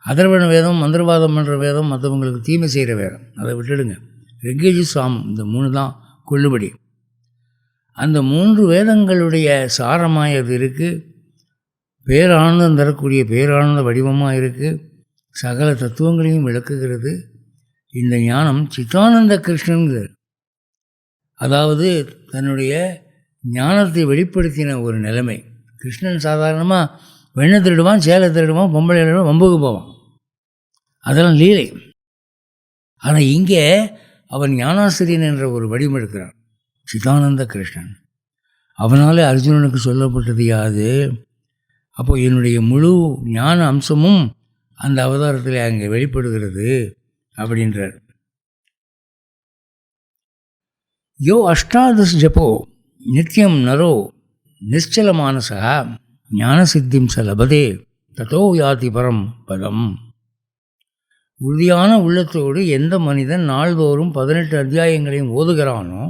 அதர்வண வேதம், மந்திரவாதம் என்ற வேதம் மற்றவங்களுக்கு தீமை செய்கிற வேதம், அதை விட்டுடுங்க. ரிக்கேஜி சாமம், இந்த 3 தான் கொள்ளுபடி. அந்த 3 வேதங்களுடைய சாரமாய் அது இருக்குது, பேரானந்தம் தரக்கூடிய பேரானந்த வடிவமாக இருக்குது, சகல தத்துவங்களையும் விளக்குகிறது. இந்த ஞானம் சித்தானந்த கிருஷ்ணன்கிறது, அதாவது தன்னுடைய ஞானத்தை வெளிப்படுத்தின ஒரு நிலைமை. கிருஷ்ணன் சாதாரணமாக வெண்ணை திருடுவான், சேலை திருடுவான், பொம்பளை திருடுவான், வம்புக்கு போவான், அதெல்லாம் லீலை. ஆனால் இங்கே அவன் ஞானாசிரியன் என்ற ஒரு வடிவம் எடுக்கிறான், சிதானந்த கிருஷ்ணன். அவனால் அர்ஜுனனுக்கு சொல்லப்பட்டது யாது? அப்போது என்னுடைய முழு ஞான அம்சமும் அந்த அவதாரத்தில் அங்கே வெளிப்படுகிறது அப்படின்றார். யோ அஷ்டாதஸ் ஜபோ நித்தியம் நரோ நிச்சல மானசா ஞான சித்திம் ச லபதே ததோ யாதி பரம் பதம். உறுதியான உள்ளத்தோடு எந்த மனிதன் நாள்தோறும் 18 அத்தியாயங்களையும் ஓதுகிறானோ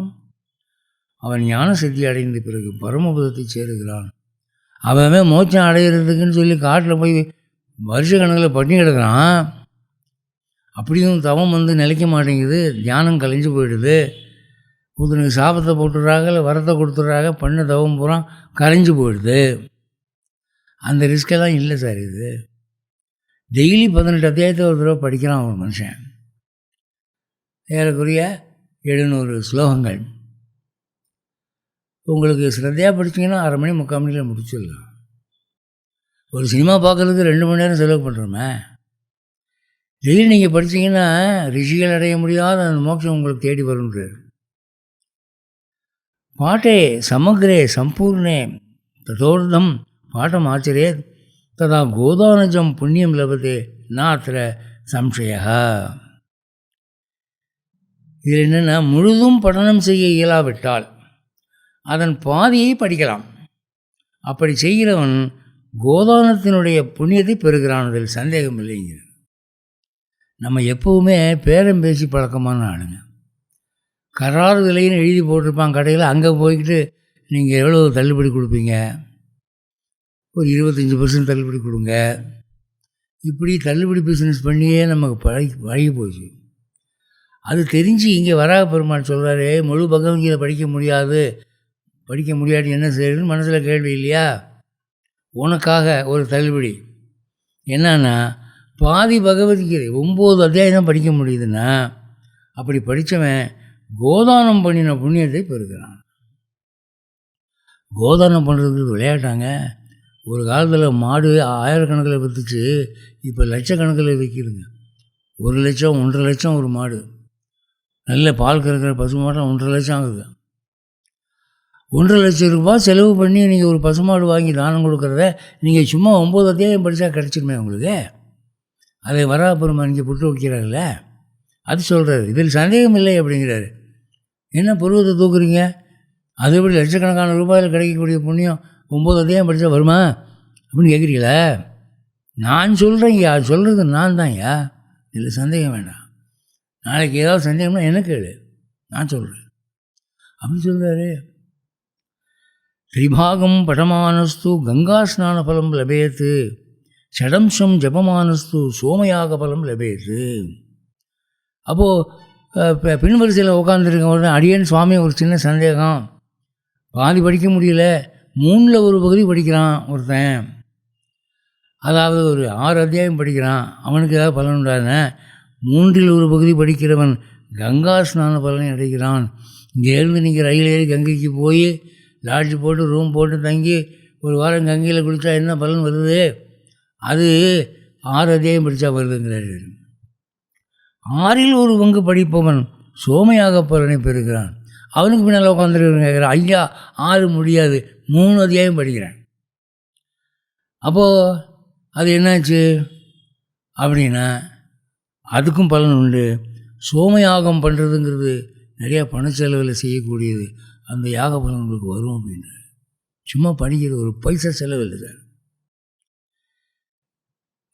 அவன் ஞான சித்தி அடைந்த பிறகு பரமபதத்தை சேருகிறான். அவன் மோட்சம் அடைகிறதுக்குன்னு சொல்லி காட்டில் போய் வருஷ கணக்கில் பட்டினி கிடக்கிறான். அப்படியும் தவம் நிலைக்க மாட்டேங்குது, தியானம் கலைஞ்சு போயிடுது. புதனுக்கு சாபத்தை போட்டுடுறாங்க, இல்லை வரத்தை கொடுத்துட்றாங்க, பண்ண தவம் பூரா கரைஞ்சு போயிடுது. அந்த ரிஸ்கெல்லாம் இல்லை சார். இது டெய்லி 18 அத்தியாயத்தை ஒரு தடவை படிக்கிறான் ஒரு மனுஷன். ஏறக்குறைய 700 ஸ்லோகங்கள். உங்களுக்கு ஸ்ரத்தையாக படிச்சிங்கன்னா 1/2 மணி 3/4 மணியில் முடிச்சிடலாம். ஒரு சினிமா பார்க்குறதுக்கு 2 மணி நேரம் செலவு பண்ணுறோமே. டெய்லி நீங்கள் படித்தீங்கன்னா ரிஷிகள் அடைய முடியாத அந்த மோட்சம் உங்களுக்கு தேடி வருன்றார். பாட்டே சமக்ரே சம்பூர்ணே ததோர்தம் பாட்டம் ஆச்சரே ததா கோதானஜம் புண்ணியம் லபதே நாத்திர சம்சய. இதில் என்னென்னா, முழுதும் படனம் செய்ய இயலாவிட்டால் அதன் பாதியை படிக்கலாம். அப்படி செய்கிறவன் கோதானத்தினுடைய புண்ணியத்தை பெறுகிறான், அதில் சந்தேகம் இல்லைங்க. நம்ம எப்போவுமே பேரம் பேசி பழக்கமான ஆளுங்க. கராறு விலைன்னு எழுதி போட்டிருப்பான் கடையில். அங்கே போய்கிட்டு நீங்கள் எவ்வளோ தள்ளுபடி கொடுப்பீங்க, ஒரு 25% தள்ளுபடி கொடுங்க. இப்படி தள்ளுபடி பிஸ்னஸ் பண்ணியே நமக்கு பழகி போச்சு. அது தெரிஞ்சு இங்கே வராக பெருமாள் சொல்கிறாரு, முழு பகவத்கீதை படிக்க முடியாட்டி என்ன செய்யணும்னு மனசில் கேள்வி இல்லையா? உனக்காக ஒரு தள்ளுபடி என்னன்னா, பாதி பகவத்கீதை 9 அத்தியாயம் தான் படிக்க முடியுதுன்னா, அப்படி படித்தவன் கோதானம் பண்ணின புண்ணியத்தை பெறுகிறான். கோதானம் பண்ணுறதுக்கு விளையாட்டாங்க. ஒரு காலத்தில் மாடு 1000கணக்கில் விற்றுச்சு, இப்போ லட்சக்கணக்கில் விற்கிதுங்க. 1 லட்சம் 1.5 லட்சம் ஒரு மாடு. நல்ல பால் கறக்கிற பசு மாட்டம் 1.5 லட்சம் ஆகுது. 1.5 லட்சம் ரூபாய் செலவு பண்ணி நீங்கள் ஒரு பசுமாடு வாங்கி தானம் கொடுக்குறத நீங்கள் சும்மா 9 அத்தியாயம் படித்தா கிடச்சிருமே உங்களுக்கு. அதை வராபெருமான் இங்கே புட்டு வைக்கிறார்கள, அது சொல்கிறாரு. இதில் சந்தேகம் இல்லை அப்படிங்கிறாரு. என்ன பருவத்தை தூக்குறீங்க? அது எப்படி லட்சக்கணக்கான ரூபாயில் கிடைக்கக்கூடிய புண்ணியம் 9 அத்தியாயம் படித்தா வருமா அப்படின்னு கேட்குறீங்களா? நான் சொல்கிறேங்க, அது சொல்கிறது நான் தான்யா, இதில் சந்தேகம் வேண்டாம். நாளைக்கு ஏதாவது சந்தேகம்னா என்ன கேளு, நான் சொல்கிறேன் அப்படின்னு சொல்கிறாரு. திரிபாகம் படமானஸ்து கங்கா ஸ்நான பலம் லபேத்து ஷடம்சம் ஜபமானஸ்து சோமயாக பலம் லபேத்து. அப்போது பின்வரிசையில் உட்காந்துருக்க உடனே அடியேன் சுவாமி ஒரு சின்ன சந்தேகம், பாதி படிக்க முடியல, 3ல் ஒரு பகுதி படிக்கிறான் ஒருத்தன், அதாவது ஒரு 6 அத்தியாயம் படிக்கிறான், அவனுக்கு ஏதாவது பலன் உண்டாதுன்னா 3ல் ஒரு பகுதி படிக்கிறவன் கங்கா ஸ்நான பலனை அடைகிறான். இங்கேருந்து நீங்கள் ரயில் ஏறி கங்கைக்கு போய் லாட்ஜ் போட்டு ரூம் போட்டு தங்கி ஒரு வாரம் கங்கையில் குளித்தா என்ன பலன் வருது? அது 6 அத்தியாயம் படித்தா வருதுங்கிறாரு. 6ல் ஒரு பங்கு படிப்பவன் சோமையாக பலனை பெறுகிறான். அவனுக்கு பின்னால் உட்காந்துருக்கிறவங்க கேட்குறான், ஐயா 6 முடியாது, 3 அத்தியாயம் படிக்கிறேன். அப்போது அது என்னாச்சு அப்படின்னா, அதுக்கும் பலன் உண்டு. சோமயாகம் பண்ணுறதுங்கிறது நிறையா பணச்செலவில் செய்யக்கூடியது, அந்த யாக பலன் உங்களுக்கு வரும் அப்படின்னு. சும்மா படிக்கிற ஒரு பைசா செலவு இல்லை சார்.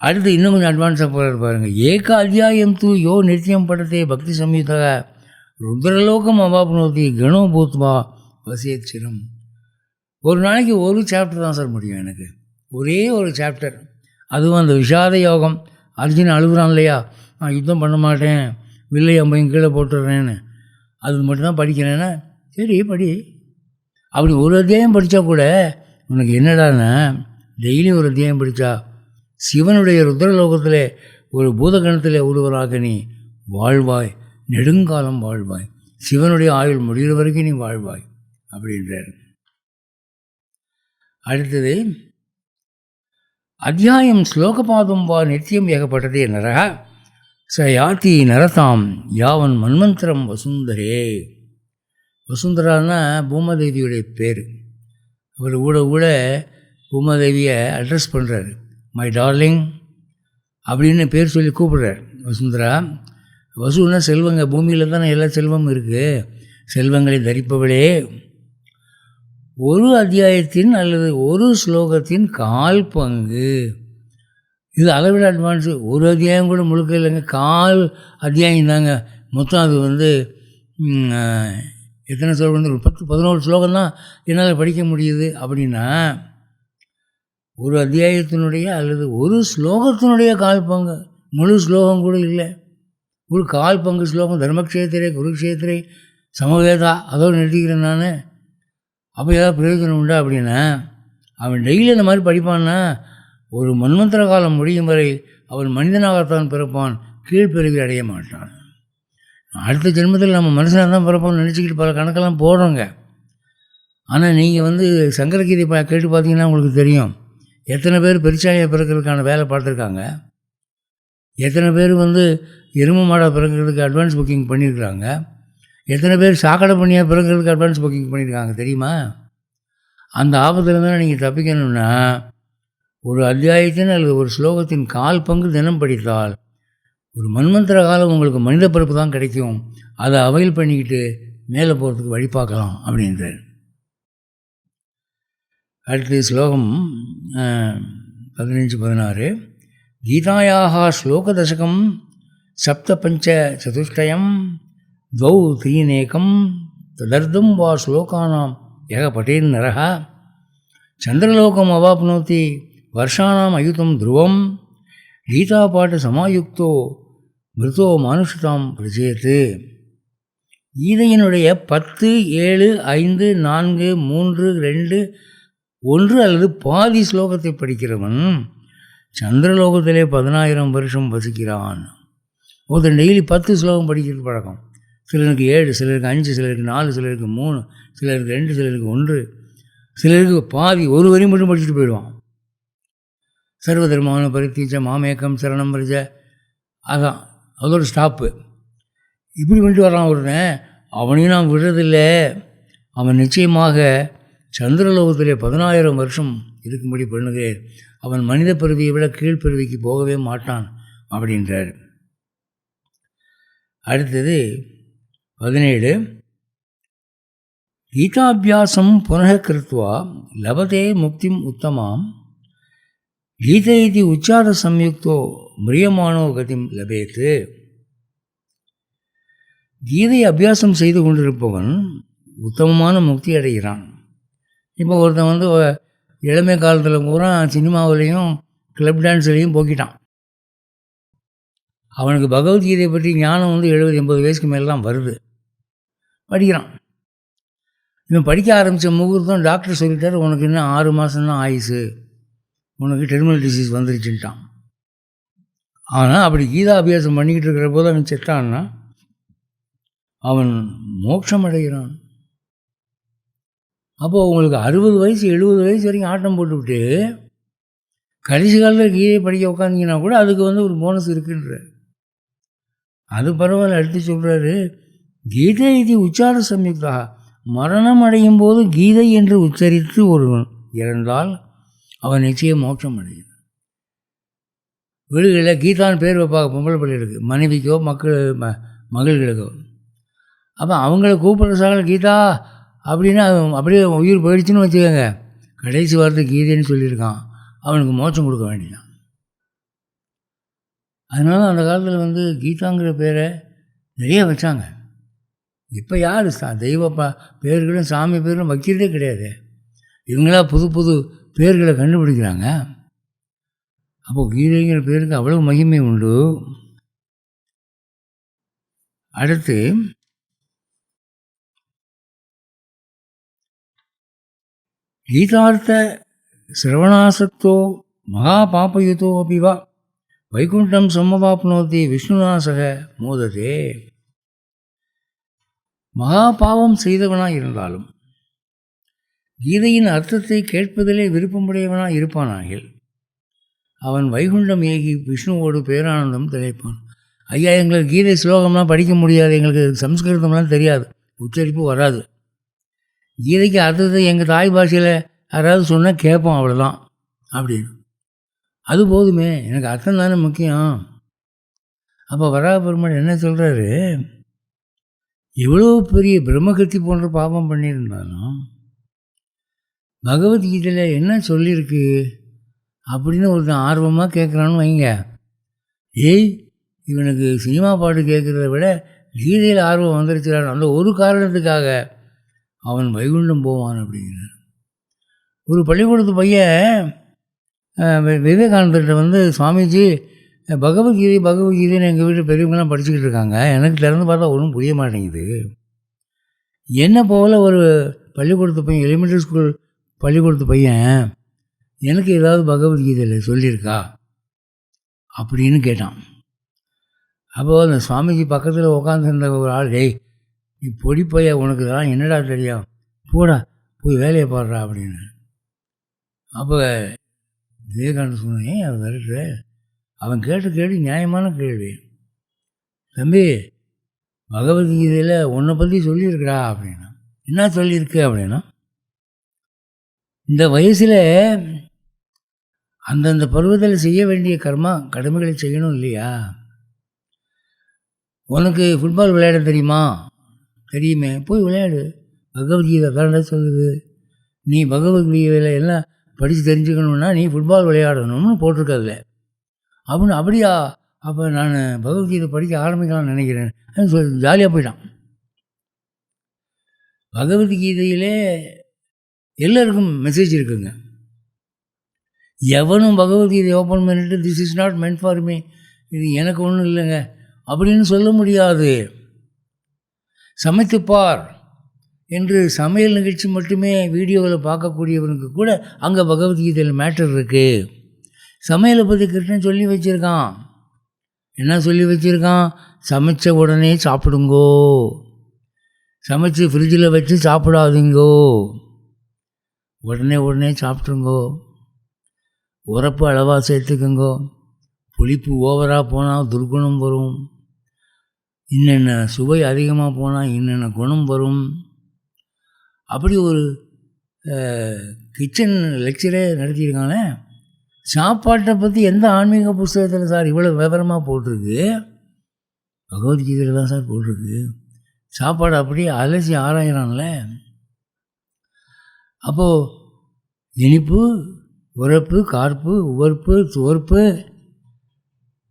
அடுத்து இன்னும் கொஞ்சம் அட்வான்ஸாக போகிறாரு பாருங்கள். ஏக அத்தியாயம் தூ யோ நித்தியம் படத்தே பக்தி சம்யுதாக ருத்ரலோகம் அவாப்னோதி கணோ பூத்வா வசியச்சிரம். ஒரு நாளைக்கு ஒரு சாப்டர் தான் சார் முடியும் எனக்கு, ஒரே ஒரு சாப்டர். அதுவும் அந்த விஷாத யோகம். அர்ஜுன் அழுகுறான் இல்லையா, நான் யுத்தம் பண்ண மாட்டேன், வில்லை அம்பையும் கீழே போட்டுடுறேன்னு, அது மட்டும்தான் படிக்கிறேன்னா சரி படி. அப்படி ஒரு அத்தியாயம் படித்தா கூட உனக்கு என்னடான்னா, டெய்லி ஒரு அத்தியாயம் படித்தா சிவனுடைய ருத்ரலோகத்தில் ஒரு பூதகணத்தில் ஒருவராக நீ வாழ்வாய், நெடுங்காலம் வாழ்வாய், சிவனுடைய ஆயுள் முடிகிற வரைக்கும் நீ வாழ்வாய் அப்படின்றார். அடுத்தது அத்தியாயம் ஸ்லோகபாதம் வா நித்தியம் ஏகப்பட்டதே நரக ச யாத்தி நரதாம் யாவன் மன்வந்தரம் வசுந்தரே. வசுந்தரான்னா பூமாதேவியுடைய பேர். அவர் ஊட பூமாதேவியை அட்ரஸ் பண்ணுறாரு, மை டார்லிங் அப்படின்னு பேர் சொல்லி கூப்பிடுறார். வசுந்தரா, வசுன்னா செல்வங்க, பூமியில் தானே எல்லா செல்வமும் இருக்குது, செல்வங்களை தரிப்பவளே, ஒரு அத்தியாயத்தின் அல்லது ஒரு ஸ்லோகத்தின் 1/4 பங்கு இது அதை விட அட்வான்ஸு. ஒரு அத்தியாயம் கூட முழுக்க இல்லைங்க, 4 அத்தியாயம் தாங்க மொத்தம். அது வந்து எத்தனை ஸ்லோகம் வந்து ஒரு 10-11 ஸ்லோகம் தான் என்னால் படிக்க முடியுது. அப்படின்னா ஒரு அத்தியாயத்தினுடைய அல்லது ஒரு ஸ்லோகத்தினுடைய 1/4 பங்கு, முழு ஸ்லோகம் கூட இல்லை, ஒரு 1/4 பங்கு ஸ்லோகம் தர்மக்ஷேத்திரே குருக்ஷேத்திரே சமவேதா அதோடு நிறுத்திக்கிறேன் நான். அப்போ ஏதாவது பிரயோஜனம் உண்டா அப்படின்னா, அவன் டெய்லி அந்த மாதிரி படிப்பான்னா ஒரு மன்வந்தர காலம் முடியும் வரை அவன் மனிதனாகத்தான் பிறப்பான், கீழ்ப்பிறவி அடைய மாட்டான். அடுத்த ஜென்மத்தில் நம்ம மனுஷனாக தான் பிறப்போம்னு நினச்சிக்கிட்டு பல கணக்கெல்லாம் போடுறோங்க. ஆனால் நீங்கள் வந்து சங்கரகீதை கேட்டு பார்த்தீங்கன்னா உங்களுக்கு தெரியும், எத்தனை பேர் பெருச்சாளியாக பிறக்கிறதுக்கான வேலை பார்த்துருக்காங்க, எத்தனை பேர் வந்து எருமை மாடாக பிறக்கிறதுக்கு அட்வான்ஸ் புக்கிங் பண்ணியிருக்கிறாங்க, எத்தனை பேர் சாக்கடை பண்ணியாக பிறக்கிறதுக்கு அட்வான்ஸ் புக்கிங் பண்ணியிருக்காங்க தெரியுமா? அந்த ஆபத்தில் தான் நீங்கள் தப்பிக்கணும்னா ஒரு அத்தியாயத்தின் அல்லது ஒரு ஸ்லோகத்தின் 1/4 பங்கு தினம் படித்தால் ஒரு மன்வந்தர காலம் உங்களுக்கு மனித பிறப்பு தான் கிடைக்கும். அதை அவைல் பண்ணிக்கிட்டு மேலே போகிறதுக்கு வழி பார்க்கலாம் அப்படின்றார். அடுத்த ஸ்லோகம் 15-16. கீதாயாக ஸ்லோக தசகம் சப்தபஞ்ச சதுஷ்டயம் द्वौ त्रीनेकं तदर्धं वा श्लोकानां यः पठेन्नरः चन्द्रलोकम् अवाप्नोति वर्षाणाम् अयुतं ध्रुवं கீதாபாட்டசமாயுக்தோ மிருதோ மானுஷதாம் பிரஜேத்து. கீதையினுடைய 10, 7, 5, 4, 3, 2, 1 அல்லது பாதி ஸ்லோகத்தை படிக்கிறவன் சந்திரலோகத்திலே 10,000 வருஷம் வசிக்கிறான். ஒருத்தன் டெய்லி 10 ஸ்லோகம் படிக்கிறது பழக்கம். சிலருக்கு 7, சிலருக்கு 5, சிலருக்கு 4, சிலருக்கு 3, சிலருக்கு 2, சிலருக்கு 1, சிலருக்கு பாதி ஒரு வரி மட்டும் படிச்சுட்டு போயிடுவான். சர்வதர்மான பரித்தீச்ச மாமேக்கம் சரணம் பிரஜ, அதான் அதோட ஸ்டாப்பு. இப்படி பண்ணிட்டு வரான் ஒருத்தன். அவனையும் நான் விடுறதில்லை. அவன் நிச்சயமாக சந்திரலோகத்திலே 10,000 வருஷம் இருக்கும்படி பண்ணுகிறேன். அவன் மனித பிறவியை விட கீழ்ப்பிறவிக்கு போகவே மாட்டான் அப்படின்றார். அடுத்தது 17. கீதாபியாசம் புனः கிருத்வா லபதே முக்திம் உத்தமாம் கீதை இது உச்சார சம்யுக்தோ மிரியமானோ கதிம் லபேத்து. கீதை அபியாசம் செய்து கொண்டிருப்பவன் உத்தமமான முக்தி அடைகிறான். இப்போ ஒருத்தன் வந்து இளமை காலத்தில் பூரா சினிமாவிலையும் கிளப் டான்ஸ்லையும் போக்கிட்டான். அவனுக்கு பகவத்கீதையை பற்றி ஞானம் வந்து 70-80 வயசுக்கு மேலே தான் வருது. படிக்கிறான். இவன் படிக்க ஆரம்பித்த முகூர்த்தம் டாக்டர் சொல்லிட்டார், உனக்கு இன்னும் 6 மாதம்தான் ஆயுசு, உனக்கு டெர்மினல் டிசீஸ் வந்துருச்சுட்டான். ஆனால் அப்படி கீதா அபியாசம் பண்ணிக்கிட்டு இருக்கிற போது அவன் செத்தான்னா அவன் மோட்சம் அடைகிறான். அப்போது உங்களுக்கு 60 வயசு 70 வயசு வரைக்கும் ஆட்டம் போட்டுவிட்டு கடைசி காலத்தில் கீதை படிக்க உட்காந்திங்கன்னா கூட அதுக்கு வந்து ஒரு போனஸ் இருக்குன்ற. அது பரவாயில்ல. அடுத்து சொல்கிறாரு, கீதை இது உச்சார சம்யுக்தா, மரணம் அடையும் போது கீதை என்று உச்சரித்து ஒருவன் இறந்தால் அவன் நிச்சயம் மோட்சம் அடையும். வீடுகளில் கீதான்னு பேர் வைப்பாங்க பொம்பளை பிள்ளைகளுக்கு, மனைவிக்கோ மகள்களுக்கோ. அப்போ அவங்கள கூப்பிட்ற சாகல கீதா அப்படின்னா அப்படியே உயிர் போயிடுச்சுன்னு வச்சுக்கோங்க, கடைசி வார்த்தை கீதைன்னு சொல்லியிருக்கான், அவனுக்கு மோட்சம் கொடுக்க வேண்டியதான். அதனால அந்த காலத்தில் வந்து கீதாங்கிற பேரை நிறைய வச்சாங்க. இப்போ யார் தெய்வ பேர்களும் சாமி பேர்களும் வைக்கிறதே கிடையாது. இவங்களா புது புது பேர்களை கண்டுபிடிக்கிறாங்க. அப்போது கீதைங்கிற பேருக்கு அவ்வளோ மகிமை உண்டு. அடுத்து கீதார்த்த சிரவணாசக்தோ மகா பாபயுதோ அபிவா வைகுண்டம் சம்மவாப்னோதி விஷ்ணுநாசக மோததே. மகா பாவம் செய்தவனாக இருந்தாலும் கீதையின் அர்த்தத்தை கேட்பதிலே விருப்பமுடையவனாக இருப்பானாகில் அவன் வைகுண்டம் ஏகி விஷ்ணுவோடு பேரானந்தம் திளைப்பான். ஐயா, எங்களுக்கு கீதை ஸ்லோகம்லாம் படிக்க முடியாது, எங்களுக்கு சம்ஸ்கிருதம்லாம் தெரியாது, உச்சரிப்பு வராது, கீதைக்கு அர்த்தத்தை எங்கள் தாய் பாஷையில் யாராவது சொன்னால் கேட்போம், அவ்வளோதான் அப்படின்னு. அது போதுமே, எனக்கு அர்த்தம் தானே முக்கியம். அப்போ வராக பெருமாள் என்ன சொல்கிறாரு, எவ்வளோ பெரிய பிரம்மகத்தி போன்ற பாபம் பண்ணியிருந்தாலும் பகவத்கீதையில் என்ன சொல்லியிருக்கு அப்படின்னு ஒருத்தன் ஆர்வமாக கேட்குறான்னு வைங்க. ஏய், இவனுக்கு சினிமா பாட்டு கேட்குறத விட கீதையில் ஆர்வம் வந்துருச்சுறான், அந்த ஒரு காரணத்துக்காக அவன் வைகுண்டம் போவான் அப்படிங்கிறார். ஒரு பள்ளிக்கூடத்து பையன் விவேகானந்தர்கிட்ட வந்து, சுவாமிஜி பகவத்கீதைன்னு எங்கள் வீட்டில் பெரியவங்களாம் படிச்சுக்கிட்டு இருக்காங்க, எனக்கு திறந்து பார்த்தா ஒன்றும் புரிய மாட்டேங்குது. என்ன போல் ஒரு பள்ளிக்கூடத்து பையன், எலிமெண்ட்ரி ஸ்கூல் பள்ளிக்கூடத்து பையன், எனக்கு ஏதாவது பகவத்கீதையில் சொல்லியிருக்கா அப்படின்னு கேட்டான். அப்போது அந்த சுவாமிஜி பக்கத்தில் உட்காந்துருந்த ஒரு ஆள், டேய் நீ பொடி பைய, உனக்கு தான் என்னடா தெரியும், போடா போய் வேலையை பாடுறா அப்படின்னு. அப்போ விவேகானந்தர் சொன்னேன், அவன் விரட்டுற, அவன் கேட்ட கேள்வி நியாயமான கேள்வி. தம்பி, பகவத்கீதையில் உன்னை பற்றி சொல்லியிருக்கிறா அப்படின்னா. என்ன சொல்லியிருக்கு அப்படின்னா, இந்த வயசில் அந்தந்த பருவத்தில் செய்ய வேண்டிய கடமைகளை செய்யணும் இல்லையா? உனக்கு ஃபுட்பால் விளையாட தெரியுமா? தெரியுமே, போய் விளையாடு. பகவத்கீதை தானே சொல்லுது. நீ பகவத்கீதையில் எல்லாம் படித்து தெரிஞ்சுக்கணுன்னா நீ ஃபுட்பால் விளையாடணும்னு போட்டிருக்கதில்ல அப்படின்னு. அப்படியா, அப்போ நான் பகவத்கீதை படிக்க ஆரம்பிக்கலாம்னு நினைக்கிறேன் சொல்லி ஜாலியாக போயிட்டான். பகவத்கீதையிலே எல்லோருக்கும் மெசேஜ் இருக்குங்க. எவனும் பகவத்கீதை ஓப்பன் பண்ணிட்டு this is not meant for me, இது எனக்கு ஒன்றும் இல்லைங்க அப்படின்னு சொல்ல முடியாது. சமைத்துப்பார் என்று சமையல் நிகழ்ச்சி மட்டுமே வீடியோவில் பார்க்கக்கூடியவனுக்கு கூட அங்கே பகவத்கீதையில் மேட்டர் இருக்குது. சமையலை பற்றி கிருஷ்ணன் சொல்லி வச்சுருக்கான். என்ன சொல்லி வச்சுருக்கான்? சமைச்ச உடனே சாப்பிடுங்கோ, சமைச்சு ஃப்ரிட்ஜில் வச்சு சாப்பிடாதீங்கோ, உடனே சாப்பிட்ருங்கோ, உரப்பு அளவாக சேர்த்துக்குங்கோ, புளிப்பு ஓவராக போனால் துர்குணம் வரும், இன்னென்ன சுவை அதிகமாக போனால் இன்னென்ன குணம் வரும். அப்படி ஒரு கிச்சன் லெக்சரே நடத்தியிருக்காங்களே. சாப்பாட்டை பற்றி எந்த ஆன்மீக புஸ்தகத்தில் சார் இவ்வளோ விவரமாக போட்டிருக்கு? பகவத்கீதையில் தான் சார் போட்டிருக்கு. சாப்பாடு அப்படியே அலசி ஆராயிறான்ல. அப்போது இனிப்பு, உரப்பு, கார்ப்பு, உவர்ப்பு, துவர்ப்பு,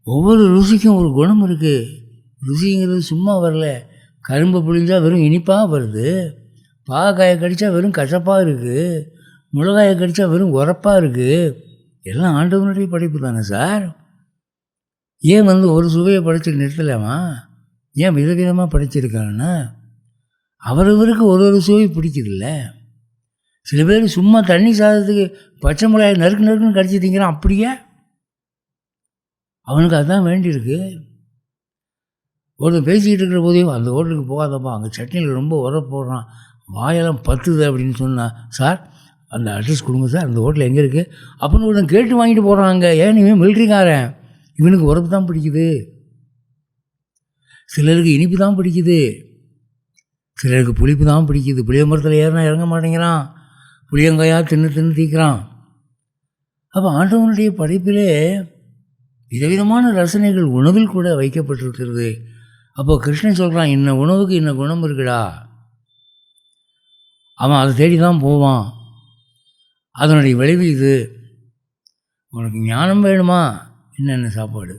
ஒவ்வொரு ருசிக்கும் ஒரு குணம் இருக்குது. ருசிங்கிறது சும்மா வரல. கரும்பு புளிஞ்சால் வெறும் இனிப்பாக வருது, பாகக்காயை கடித்தா வெறும் கசப்பாக இருக்குது, மிளகாயை கடித்தா வெறும் உரப்பாக இருக்குது. எல்லாம் ஆண்டவனுடைய படைப்பு தானே சார். ஏன் ஒரு சுவையை படைச்சு நிறுத்தலாமா? ஏன் விதவிதமாக படைச்சிருக்காருன்னா அவரவருக்கு ஒரு சுவை பிடிக்குதில்ல. சில பேர் சும்மா தண்ணி சாதத்துக்கு பச்சை மிளகாய் நறுக்குன்னு கடிச்சு திங்கிறான். அப்படியே அவனுக்கு அதுதான் வேண்டியிருக்கு. ஒருத்தர் பேசிக்கிட்டு இருக்கிற போதே அந்த ஹோட்டலுக்கு போகாதப்பா, அங்கே சட்னியில் ரொம்ப உரப்பு போடுறான், வாயெல்லாம் பத்துது அப்படின்னு சொன்னான். சார் அந்த அட்ரஸ் கொடுங்க சார், அந்த ஹோட்டல் எங்கே இருக்குது அப்படின்னு ஒருத்தன் கேட்டு வாங்கிட்டு போகிறாங்க. ஏன் இவன் மிலிட்ரிக்காரன், இவனுக்கு உரப்பு தான் பிடிக்குது. சிலருக்கு இனிப்பு தான் பிடிக்குது, சிலருக்கு புளிப்பு தான் பிடிக்குது. புளிய மரத்தில் ஏறினா இறங்க மாட்டேங்கிறான், புளியங்காயாக தின்னு தீக்கிறான். அப்போ ஆண்டவனுடைய படைப்பிலே விதவிதமான ரசனைகள் உணவில் கூட வைக்கப்பட்டிருக்கிறது. அப்போது கிருஷ்ணன் சொல்கிறான், இன்ன உணவுக்கு இன்ன குணம் இருக்குடா. அவன் அதை தேடி தான் போவான். அதனுடைய விளைவு இது. உனக்கு ஞானம் வேணுமா, என்னென்ன சாப்பாடு.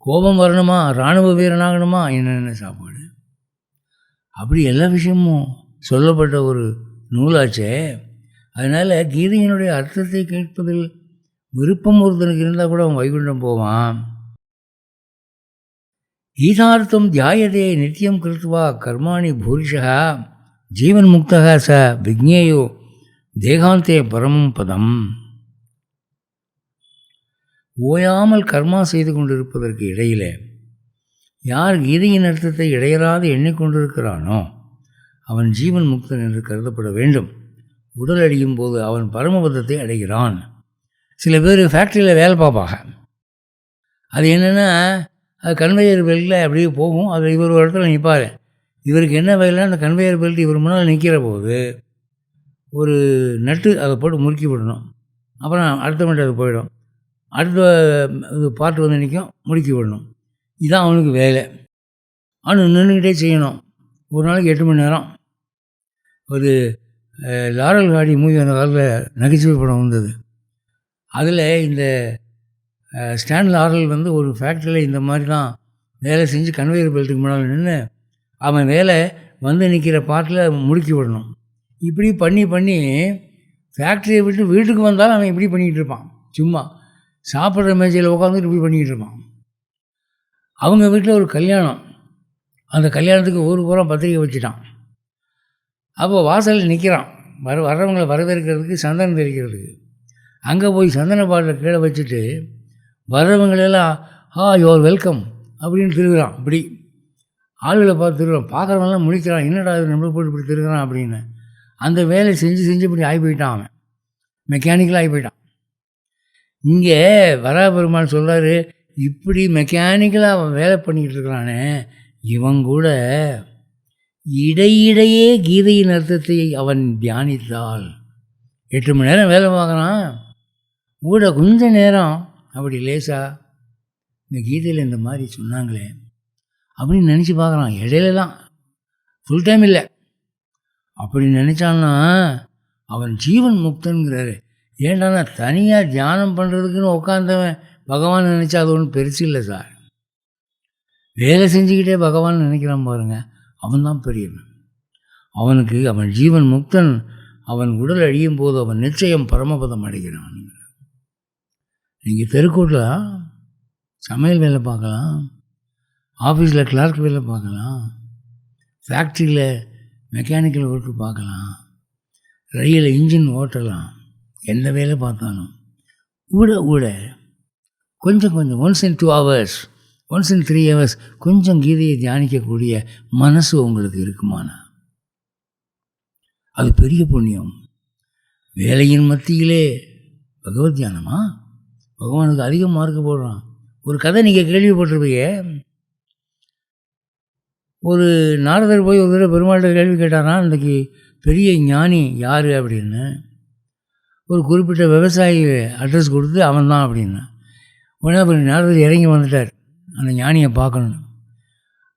கோபம் வரணுமா, இராணுவ வீரனாகணுமா, என்னென்ன சாப்பாடு. அப்படி எல்லா விஷயமும் சொல்லப்பட்ட ஒரு நூலாச்சே. அதனால் கீதையினுடைய அர்த்தத்தை கேட்பதில் விருப்பம் ஒருத்தனுக்கு இருந்தால் கூட அவன் வைகுண்டம் போவான். கீதார்த்தம் தியாயதே நித்தியம் கிருத்வா கர்மாணி பூரிஷா ஜீவன் முக்தா ச விக்னேயோ தேகாந்தே பரமம் பதம். ஓயாமல் கர்மா செய்து கொண்டிருப்பதற்கு இடையிலே யார் கீதையின் அர்த்தத்தை இடையறாது எண்ணிக்கொண்டிருக்கிறானோ அவன் ஜீவன் முக்தன் என்று கருதப்பட வேண்டும். உடல் அடியும் போது அவன் பரமபதத்தை அடைகிறான். சில பேர் ஃபேக்ட்ரியில் வேலை பார்ப்பாங்க. அது என்னென்னா, அது கன்வேயர் பெல்ட்டில் அப்படியே போகும். அது இவர் ஒரு இடத்துல நிற்பார். இவருக்கு என்ன வேலைன்னா, அந்த கன்வேயர் பெல்ட் இவர் முன்னால் நிற்கிற போது ஒரு நட்டு அதை போட்டு முறுக்கி விடணும். அப்புறம் அடுத்த மினிட் அது போயிடும். அடுத்த இது பாட்டு வந்து நிற்கும், முறுக்கி விடணும். இதுதான் அவனுக்கு வேலை. அவனு நின்றுக்கிட்டே செய்யணும். ஒரு நாளைக்கு 8 மணி நேரம். ஒரு லாரல் காடி மூவி அந்த காலத்தில் நகைச்சுவை படம் வந்தது. அதில் இந்த ஸ்டான்லி ஆரல் வந்து ஒரு ஃபேக்ட்ரியில் இந்த மாதிரி தான் வேலை செஞ்சு கன்வேயர் பெல்ட்டுக்கு முன்னால் நின்று அவன் வேலை வந்து நிற்கிற பாட்டில் முடுக்கி விடணும். இப்படி பண்ணி பண்ணி ஃபேக்ட்ரியை விட்டு வீட்டுக்கு வந்தாலும் அவன் இப்படி பண்ணிக்கிட்டு இருப்பான். சும்மா சாப்பிட்ற மேஜையில் உட்காந்துட்டு இப்படி பண்ணிக்கிட்டு இருப்பான். அவங்க வீட்டில் ஒரு கல்யாணம். அந்த கல்யாணத்துக்கு ஊர் பூரா பத்திரிக்கை வச்சுட்டான். அப்போ வாசலில் நிற்கிறான். வர்றவங்களை வரவேற்கிறதுக்கு, சந்தனம் தெளிக்கிறதுக்கு. அங்கே போய் சந்தன பாட்டில் கீழே வச்சுட்டு வர்றவங்களெல்லாம் யுவர் வெல்கம் அப்படின்னு திருகிறான். இப்படி ஆளுகளை பார்த்து திருகிறான். பார்க்குறவங்களாம் முடிக்கிறான். என்னடா இது நம்மளை போட்டு இப்படி திருகிறான் அப்படின்னு. அந்த வேலை செஞ்சு செஞ்சு இப்படி ஆகி போயிட்டான். அவன் மெக்கானிக்கலாக ஆகி போயிட்டான். இங்கே வராபெருமான் சொல்கிறாரு, இப்படி மெக்கானிக்கலாக அவன் வேலை பண்ணிக்கிட்டு இருக்கிறானே, இவன் கூட இடையிடையே கீதையின் அர்த்தத்தை அவன் தியானித்தால் 8 மணி நேரம் வேலை பார்க்குறான், கூட கொஞ்ச நேரம் அப்படி லேசாக இந்த கீதையில் இந்த மாதிரி சொன்னாங்களே அப்படின்னு நினச்சி பார்க்குறான். இடையிலலாம் ஃபுல் டைம் இல்லை. அப்படி நினச்சான்னா அவன் ஜீவன் முக்தன்கிறாரு. ஏன்டானா தனியாக தியானம் பண்ணுறதுக்குன்னு உட்காந்தவன் பகவான் நினச்சா அது ஒன்றும் பெருசு இல்லை சார். வேலை செஞ்சுக்கிட்டே பகவான் நினைக்கிறான் பாருங்கள், அவன் தான் பெரியவன். அவனுக்கு அவன் ஜீவன் முக்தன். அவன் உடல் அழியும் போது அவன் நிச்சயம் பரமபதம் அடைகிறான். நீங்கள் தெருக்கூட்டில் சமையல் வேலை பார்க்கலாம், ஆஃபீஸில் கிளார்க் வேலை பார்க்கலாம், ஃபேக்ட்ரியில் மெக்கானிக்கல் ஒர்க்கு பார்க்கலாம், ரயிலில் இன்ஜின் ஓட்டலாம், எந்த வேலை பார்த்தாலும் கூட கொஞ்சம் கொஞ்சம் once in 2 hours, once in 3 hours கொஞ்சம் கீதையை தியானிக்கக்கூடிய மனசு உங்களுக்கு இருக்குமானா அது பெரிய புண்ணியம். வேலையின் மத்தியிலே பகவத் தியானமா? பகவானுக்கு அதிக மார்க்கு போடுறான். ஒரு கதை நீங்கள் கேள்விப்பட்டிருப்பீங்க. ஒரு நாரதர் போய் ஒரு தடவை பெருமாள்கிட்ட கேள்வி கேட்டாரா, இன்றைக்கி பெரிய ஞானி யார் அப்படின்னு. ஒரு குறிப்பிட்ட விவசாயி அட்ரஸ் கொடுத்து அவன் தான் அப்படின்னு. உடனே அப்புறம் நாரதர் இறங்கி வந்துட்டார் அந்த ஞானியை பார்க்கணுன்னு.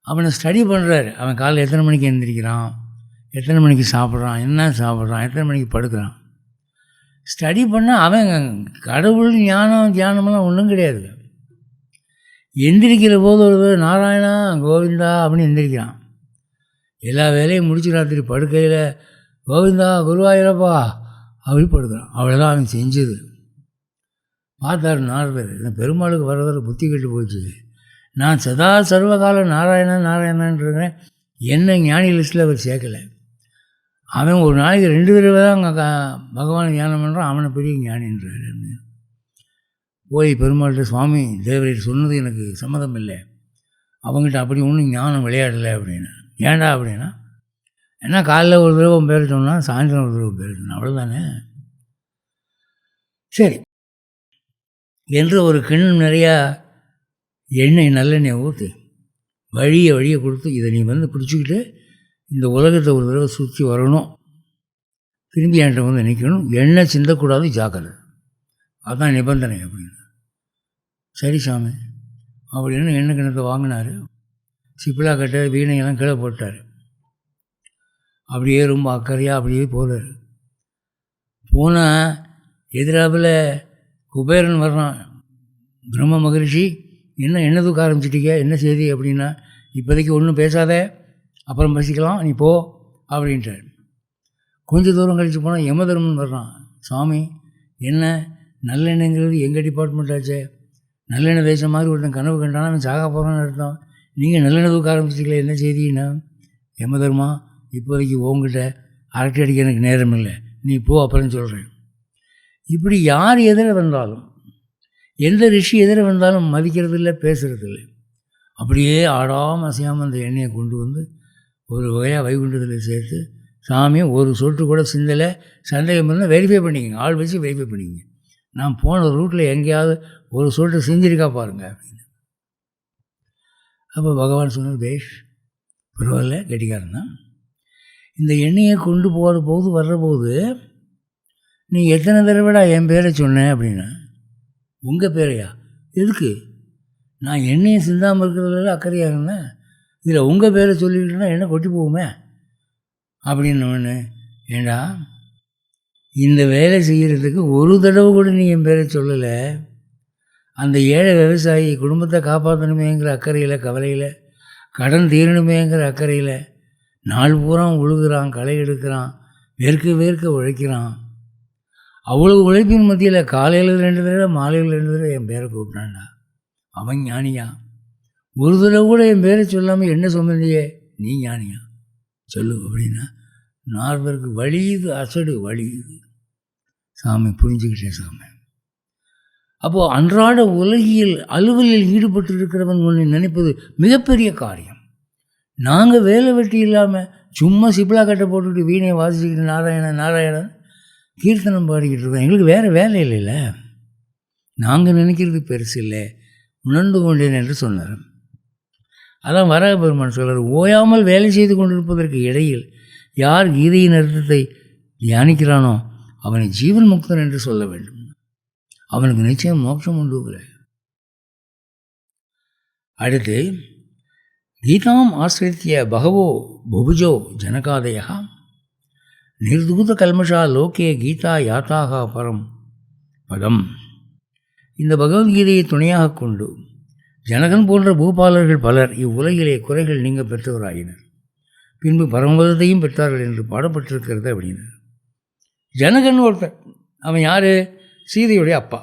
அவனை ஸ்டடி பண்ணுறாரு. அவன் காலையில் எத்தனை மணிக்கு எழுந்திரிக்கிறான், எத்தனை மணிக்கு சாப்பிட்றான், என்ன சாப்பிட்றான், எத்தனை மணிக்கு படுக்கிறான். ஸ்டடி பண்ணால் அவன் கடவுள் ஞானம் தியானமெல்லாம் ஒன்றும் கிடையாது. எந்திரிக்கிற போது ஒரு நாராயணா கோவிந்தா அப்படின்னு எந்திரிக்கிறான். எல்லா வேலையும் முடிச்சு ராத்திரி படுக்கையில் கோவிந்தா குருவாயிரப்பா அப்படி படுக்கிறான். அவ்வளோதான் அவன் செஞ்சது. பார்த்தார் நாரதர், இந்த பெருமாளுக்கு வர்றதில் புத்தி கெட்டு போச்சு. நான் சதா சர்வகால நாராயணன்றேன், என்ன ஞானி லிஸ்ட்டில் அவர் சேர்க்கலை. அவன் ஒரு நாளைக்கு 2 தடவை தான் அங்கே பகவானை தியானம் பண்ணுறான், அவனை பெரிய ஞானின்றார். போய் பெருமாள்கிட்ட, சுவாமி தேவரீர் சொன்னது எனக்கு சம்மதம் இல்லை, அவங்ககிட்ட அப்படி ஒன்றும் ஞானம் விளையாடலை அப்படின்னு. ஏன்டா அப்படின்னா, ஏன்னா காலைல ஒரு தடவை பேர் சொன்னால் சாயந்தரம் ஒரு தடவை பேர் சொன்னான், அவ்வளோதானே. சரி என்று ஒரு கிண்ணம் நிறையா எண்ணெய் நல்லெண்ணெய் ஊற்றி வழியை கொடுத்து, இதை நீ வந்து பிடிச்சிக்கிட்டு இந்த உலகத்தை ஒரு தடவை சுற்றி வரணும், திரும்பி என்கிட்ட வந்து நிற்கணும், எண்ணெய் சிந்தக்கூடாது, ஜாக்கிரதை, அதுதான் நிபந்தனை அப்படின்னு. சரி சாமி அப்படின்னு எண்ணெய் கிணத்தை வாங்கினார். சிப்பிலா கட்ட வீணையெல்லாம் கீழே போட்டார். அப்படியே ரொம்ப அக்கறையாக அப்படியே போகிறார். போனால் எதிராவில் குபேரன் வர்றான். பிரம்ம மகரிஷி, என்ன தூக்க ஆரம்பிச்சிட்டீங்க, என்ன செய்தி அப்படின்னா, இப்போதைக்கு ஒன்றும் பேசாத, அப்புறம் பேசிக்கலாம், நீ போ அப்படின்ட்டார். கொஞ்சம் தூரம் கழித்து போனால் யமதர்மன் வர்றான். சுவாமி என்ன நல்லெண்ணெய்ங்கிறது எங்கள் டிபார்ட்மெண்ட் ஆச்சே, நல்லெண்ணெய் தேசம் மாதிரி ஒருத்தன் கனவு கண்டானா அவன் சாக போகிறான்னு அர்த்தம், நீங்கள் நல்லெண்ணெய் தூக்க ஆரம்பிச்சிக்கல, என்ன செய்தின்னா, யமதர்மா இப்போதைக்கு உங்ககிட்ட அரட்டை அடிக்க எனக்கு நேரம் இல்லை, நீ போ அப்புறம் சொல்கிறேன். இப்படி யார் எதிர வந்தாலும், எந்த ரிஷி எதிர வந்தாலும் மதிக்கிறது இல்லை, பேசுகிறது இல்லை. அப்படியே ஆடாமல் அசையாமல் அந்த எண்ணெயை கொண்டு வந்து ஒரு வகையாக வைகுண்டத்தில் சேர்த்து, சாமி ஒரு சொட்டு கூட சிந்தலை, சந்தேகம் இருந்தால் வெரிஃபை பண்ணிக்கங்க, ஆள் வச்சு வெரிஃபை பண்ணிக்கங்க, நான் போன ரூட்டில் எங்கேயாவது ஒரு சொட்டு செஞ்சிருக்கா பாருங்கள் அப்படின்னு. அப்போ பகவான் சொன்னார், பேஷ் பரவாயில்ல, கெட்டிக்காரன் தான். இந்த எண்ணெயை கொண்டு போகிற போது வர்றபோது நீ எத்தனை தடவைடா என் பேரை சொன்னேன் அப்படின்னா. உங்கள் பேரையா? எதுக்கு? நான் எண்ணெயை சிந்தாமல் இருக்கிறதுல அக்கறையாக இருந்தேன், இதில் உங்கள் பேரை சொல்லிக்கிட்டேன்னா என்ன கொட்டி போகுமே அப்படின்னு. ஏண்டா இந்த வேலை செய்கிறதுக்கு ஒரு தடவை கூட நீ என் பேரை சொல்லலை. அந்த ஏழை விவசாயி குடும்பத்தை காப்பாற்றணுமேங்கிற அக்கறையில், கவலையில், கடன் தீரணுமேங்கிற அக்கறையில் நாள் பூரா உழுகிறான், களை எடுக்கிறான், வேர்க்க வேர்க்க உழைக்கிறான். அவ்வளோ உழைப்பின் மத்தியில் காலையில் 2 தடவை, மாலையில் 2 தடவை என் பேரை கூப்பிட்டான்டா. அவன் ஞானியா? ஒரு தடவை கூட என் பேரை சொல்லாமல் என்ன சொன்னதையே நீ ஞானியா சொல்லு அப்படின்னா, நார்வருக்கு வலியுது, அசடு வலியுது. சாமி புரிஞ்சுக்கிட்டேன் சாமி. அப்போது அன்றாட உலகியல் அலுவலில் ஈடுபட்டு இருக்கிறவன் ஒன்று நினைப்பது மிகப்பெரிய காரியம். நாங்கள் வேலை வெட்டி இல்லாமல் சும்மா சிப்லா கட்டை போட்டுக்கிட்டு வீணையை வாசிச்சுக்கிட்டு நாராயணன் நாராயணன் கீர்த்தனம் பாடிக்கிட்டு இருக்கோம். எங்களுக்கு வேறு வேலை இல்லைல்ல. நாங்கள் நினைக்கிறது பெருசு இல்லை, உணர்ந்து கொண்டேன் என்று சொன்னார். அதான் வராக பெருமான் சொல்கிறார், ஓயாமல் வேலை செய்து கொண்டிருப்பதற்கு இடையில் யார் கீதையின் அர்த்தத்தை தியானிக்கிறானோ அவனை ஜீவன் முக்தன் என்று சொல்ல வேண்டும். அவனுக்கு நிச்சயம் மோட்சம் உண்டு. அடுத்து, கீதாம் ஆசிரித்திய பகவோ புபுஜோ ஜனகாதயா நிர்தூத கல்மஷா லோகே கீதா யாத்தாக பரம் பதம். இந்த பகவத்கீதையை துணையாக கொண்டு ஜனகன் போன்ற பூபாலர்கள் பலர் இவ்வுலகிலே குறைகள் நீங்க பெற்றவராயினர். பின்பு பரமபதத்தையும் பெற்றார்கள் என்று பாடப்பட்டிருக்கிறது அப்படின்னு. ஜனகன் ஒருத்தர், அவன் யார்? சீதையுடைய அப்பா.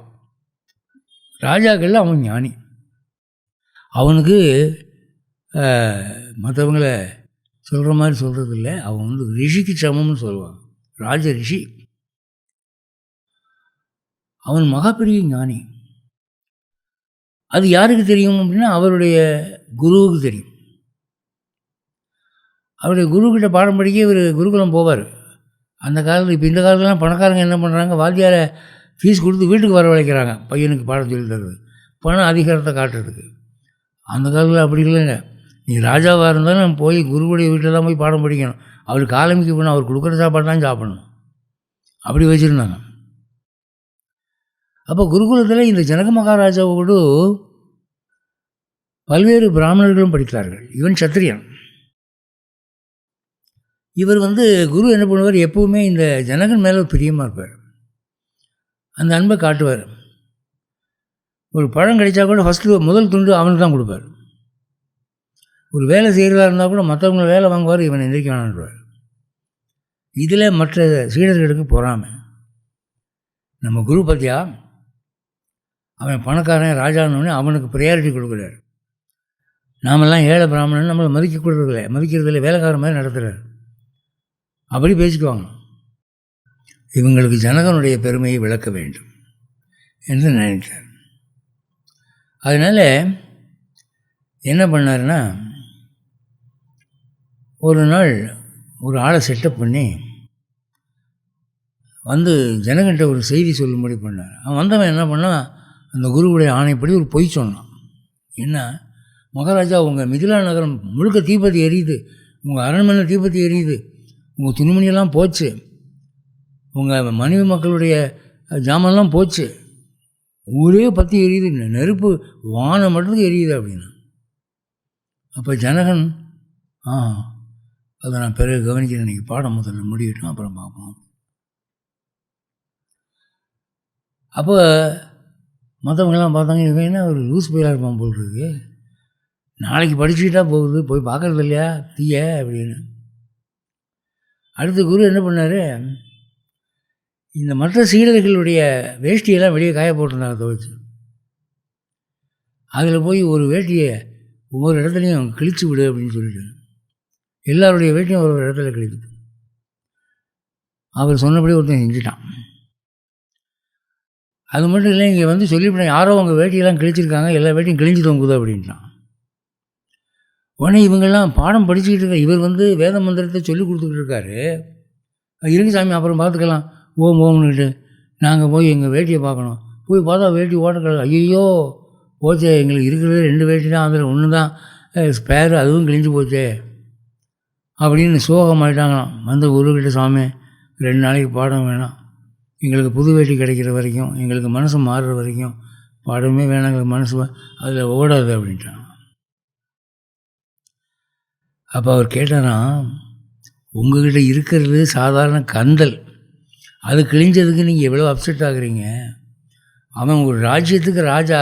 ராஜாக்களில் அவன் ஞானி. அவனுக்கு மற்றவங்களை சொல்கிற மாதிரி சொல்கிறது இல்லை. அவன் வந்து ரிஷிக்கு சமம்னு சொல்லுவான், ராஜ ரிஷி. அவன் மகாபெரிய ஞானி. அது யாருக்கு தெரியும் அப்படின்னா, அவருடைய குருவுக்கு தெரியும். அவருடைய குருக்கிட்ட பாடம் படிக்க இவர் குருகுலம் போவார். அந்த காலத்தில், இப்போ இந்த காலத்துலாம் பணக்காரங்க என்ன பண்ணுறாங்க, வாத்தியாரை ஃபீஸ் கொடுத்து வீட்டுக்கு வரவழைக்கிறாங்க பையனுக்கு பாடம் சொல்லி தருது, பணம் அதிகாரத்தை காட்டுறதுக்கு. அந்த காலத்தில் அப்படி இல்லைங்க. நீ ராஜாவாக இருந்தாலும் நம்ம போய் குருவுடைய வீட்டில் தான் போய் பாடம் படிக்கணும். அவர் காலமிக்கு போனால் அவர் கொடுக்குற சாப்பாடு தான் சாப்பிடணும். அப்படி வச்சுருந்தாங்க. அப்போ குருகுலத்தில் இந்த ஜனக மகாராஜாவோடு பல்வேறு பிராமணர்களும் படித்தார்கள். இவன் சத்திரியன். இவர் வந்து குரு என்ன பண்ணுவார், எப்போவுமே இந்த ஜனகன் மேலே பிரியமாக இருப்பார். அந்த அன்பை காட்டுவார். ஒரு பழம் கிடைச்சா கூட ஃபஸ்ட்டு முதல் துண்டு அவனுக்கு தான் கொடுப்பார். ஒரு வேலை செய்கிறதா இருந்தால் கூட மற்றவங்கள வேலை வாங்குவார், இவன் எந்திரிக்க வேணான்றார். இதில் மற்ற சீடர்களுக்கு பொறாமை. நம்ம குரு பத்தியா, அவன் பணக்காரன் ராஜானோடனே அவனுக்கு ப்ரையாரிட்டி கொடுக்குறாரு. நாமெல்லாம் ஏழை பிராமணன், நம்மளை மதிக்கிறதில்லை, வேலைக்காரன் மாதிரி நடத்துகிறார். அப்படி பேசிக்குவாங்க. இவங்களுக்கு ஜனகனுடைய பெருமையை விளக்க வேண்டும் என்று நினைத்தார். அதனால் என்ன பண்ணாருன்னா, ஒரு நாள் ஒரு ஆளை செட்டப் பண்ணி வந்து ஜனகன்கிட்ட ஒரு செய்தி சொல்லும்படி பண்ணார். அவன் வந்தவன் என்ன பண்ணால், அந்த குருவுடைய ஆணைப்படி ஒரு பொய் சொன்னான். என்ன, மகாராஜா உங்கள் மிதிலா நகரம் முழுக்க தீப்பத்தி எரியுது, உங்கள் அரண்மனை தீப்பத்தி எரியுது, உங்கள் துணிமணியெல்லாம் போச்சு, உங்கள் மனைவி மக்களுடைய ஜாமான்லாம் போச்சு, ஊரே பற்றி எரியுது, நெருப்பு வானம் மட்டும் எரியுது அப்படின்னா. அப்போ ஜனகன், அதை நான் பிறகு கவனிக்கிறேன், இன்றைக்கி பாடம் முதல்ல முடியட்டும், அப்புறம் பார்ப்போம். அப்போ மற்றவங்கெல்லாம் பார்த்தாங்க, இவன் என்ன ஒரு லூஸ் பயிலாக இருப்பான் போல் இருக்கு, நாளைக்கு படிச்சுக்கிட்டா போகுது, போய் பார்க்குறது இல்லையா தீய அப்படின்னு. அடுத்த குரு என்ன பண்ணார், இந்த மற்ற சீடர்களுடைய வேஷ்டியெல்லாம் வெளியே காய போட்டிருந்தாங்க துவைச்சு. அதில் போய் ஒரு வேட்டியை ஒவ்வொரு இடத்துலையும் கிழிச்சு விடு அப்படின்னு சொல்லிட்டு எல்லாருடைய வேட்டியும் ஒரு இடத்துல கிழிச்சு. அவர் சொன்னபடி ஒருத்தன் செஞ்சுட்டான். அது மட்டும் இல்லை, இங்கே வந்து சொல்லிவிட்டேன், யாரோ அவங்க வேட்டியெல்லாம் கிழிச்சிருக்காங்க, எல்லா வேட்டியும் கிழிஞ்சு தொங்குது அப்படின்ட்டான். உடனே இவங்கெல்லாம் பாடம் படிச்சுக்கிட்டு இருக்க, இவர் வந்து வேத மந்திரத்தை சொல்லி கொடுத்துக்கிட்டு இருக்காரு. இருங்க சாமி அப்புறம் பார்த்துக்கலாம் ஓம்னுக்கிட்டு நாங்கள் போய் எங்கள் வேட்டியை பார்க்கணும். போய் பார்த்தா வேட்டி ஓட்டக்கல, ஐயோ போச்சே, எங்களுக்கு இருக்கிறது 2 வேட்டி தான், அதில் ஒன்று தான் ஸ்பேரு, அதுவும் கிழிஞ்சு போச்சே அப்படின்னு சோகமாயிட்டாங்களாம். வந்த குருக்கிட்ட, சாமி 2 நாளைக்கு பாடம் வேணாம், எங்களுக்கு புது வேட்டி கிடைக்கிற வரைக்கும், எங்களுக்கு மனசு மாறுற வரைக்கும் பாடமே வேணாம், எங்களுக்கு மனசு அதில் ஓடாது அப்படின்ட்டாங்க. அப்போ அவர் கேட்டாராம், உங்கள்கிட்ட இருக்கிறது சாதாரண கந்தல், அது கிழிஞ்சதுக்கு நீங்கள் எவ்வளோ அப்செட் ஆகுறீங்க? அவன் ஒரு ராஜ்யத்துக்கு ராஜா,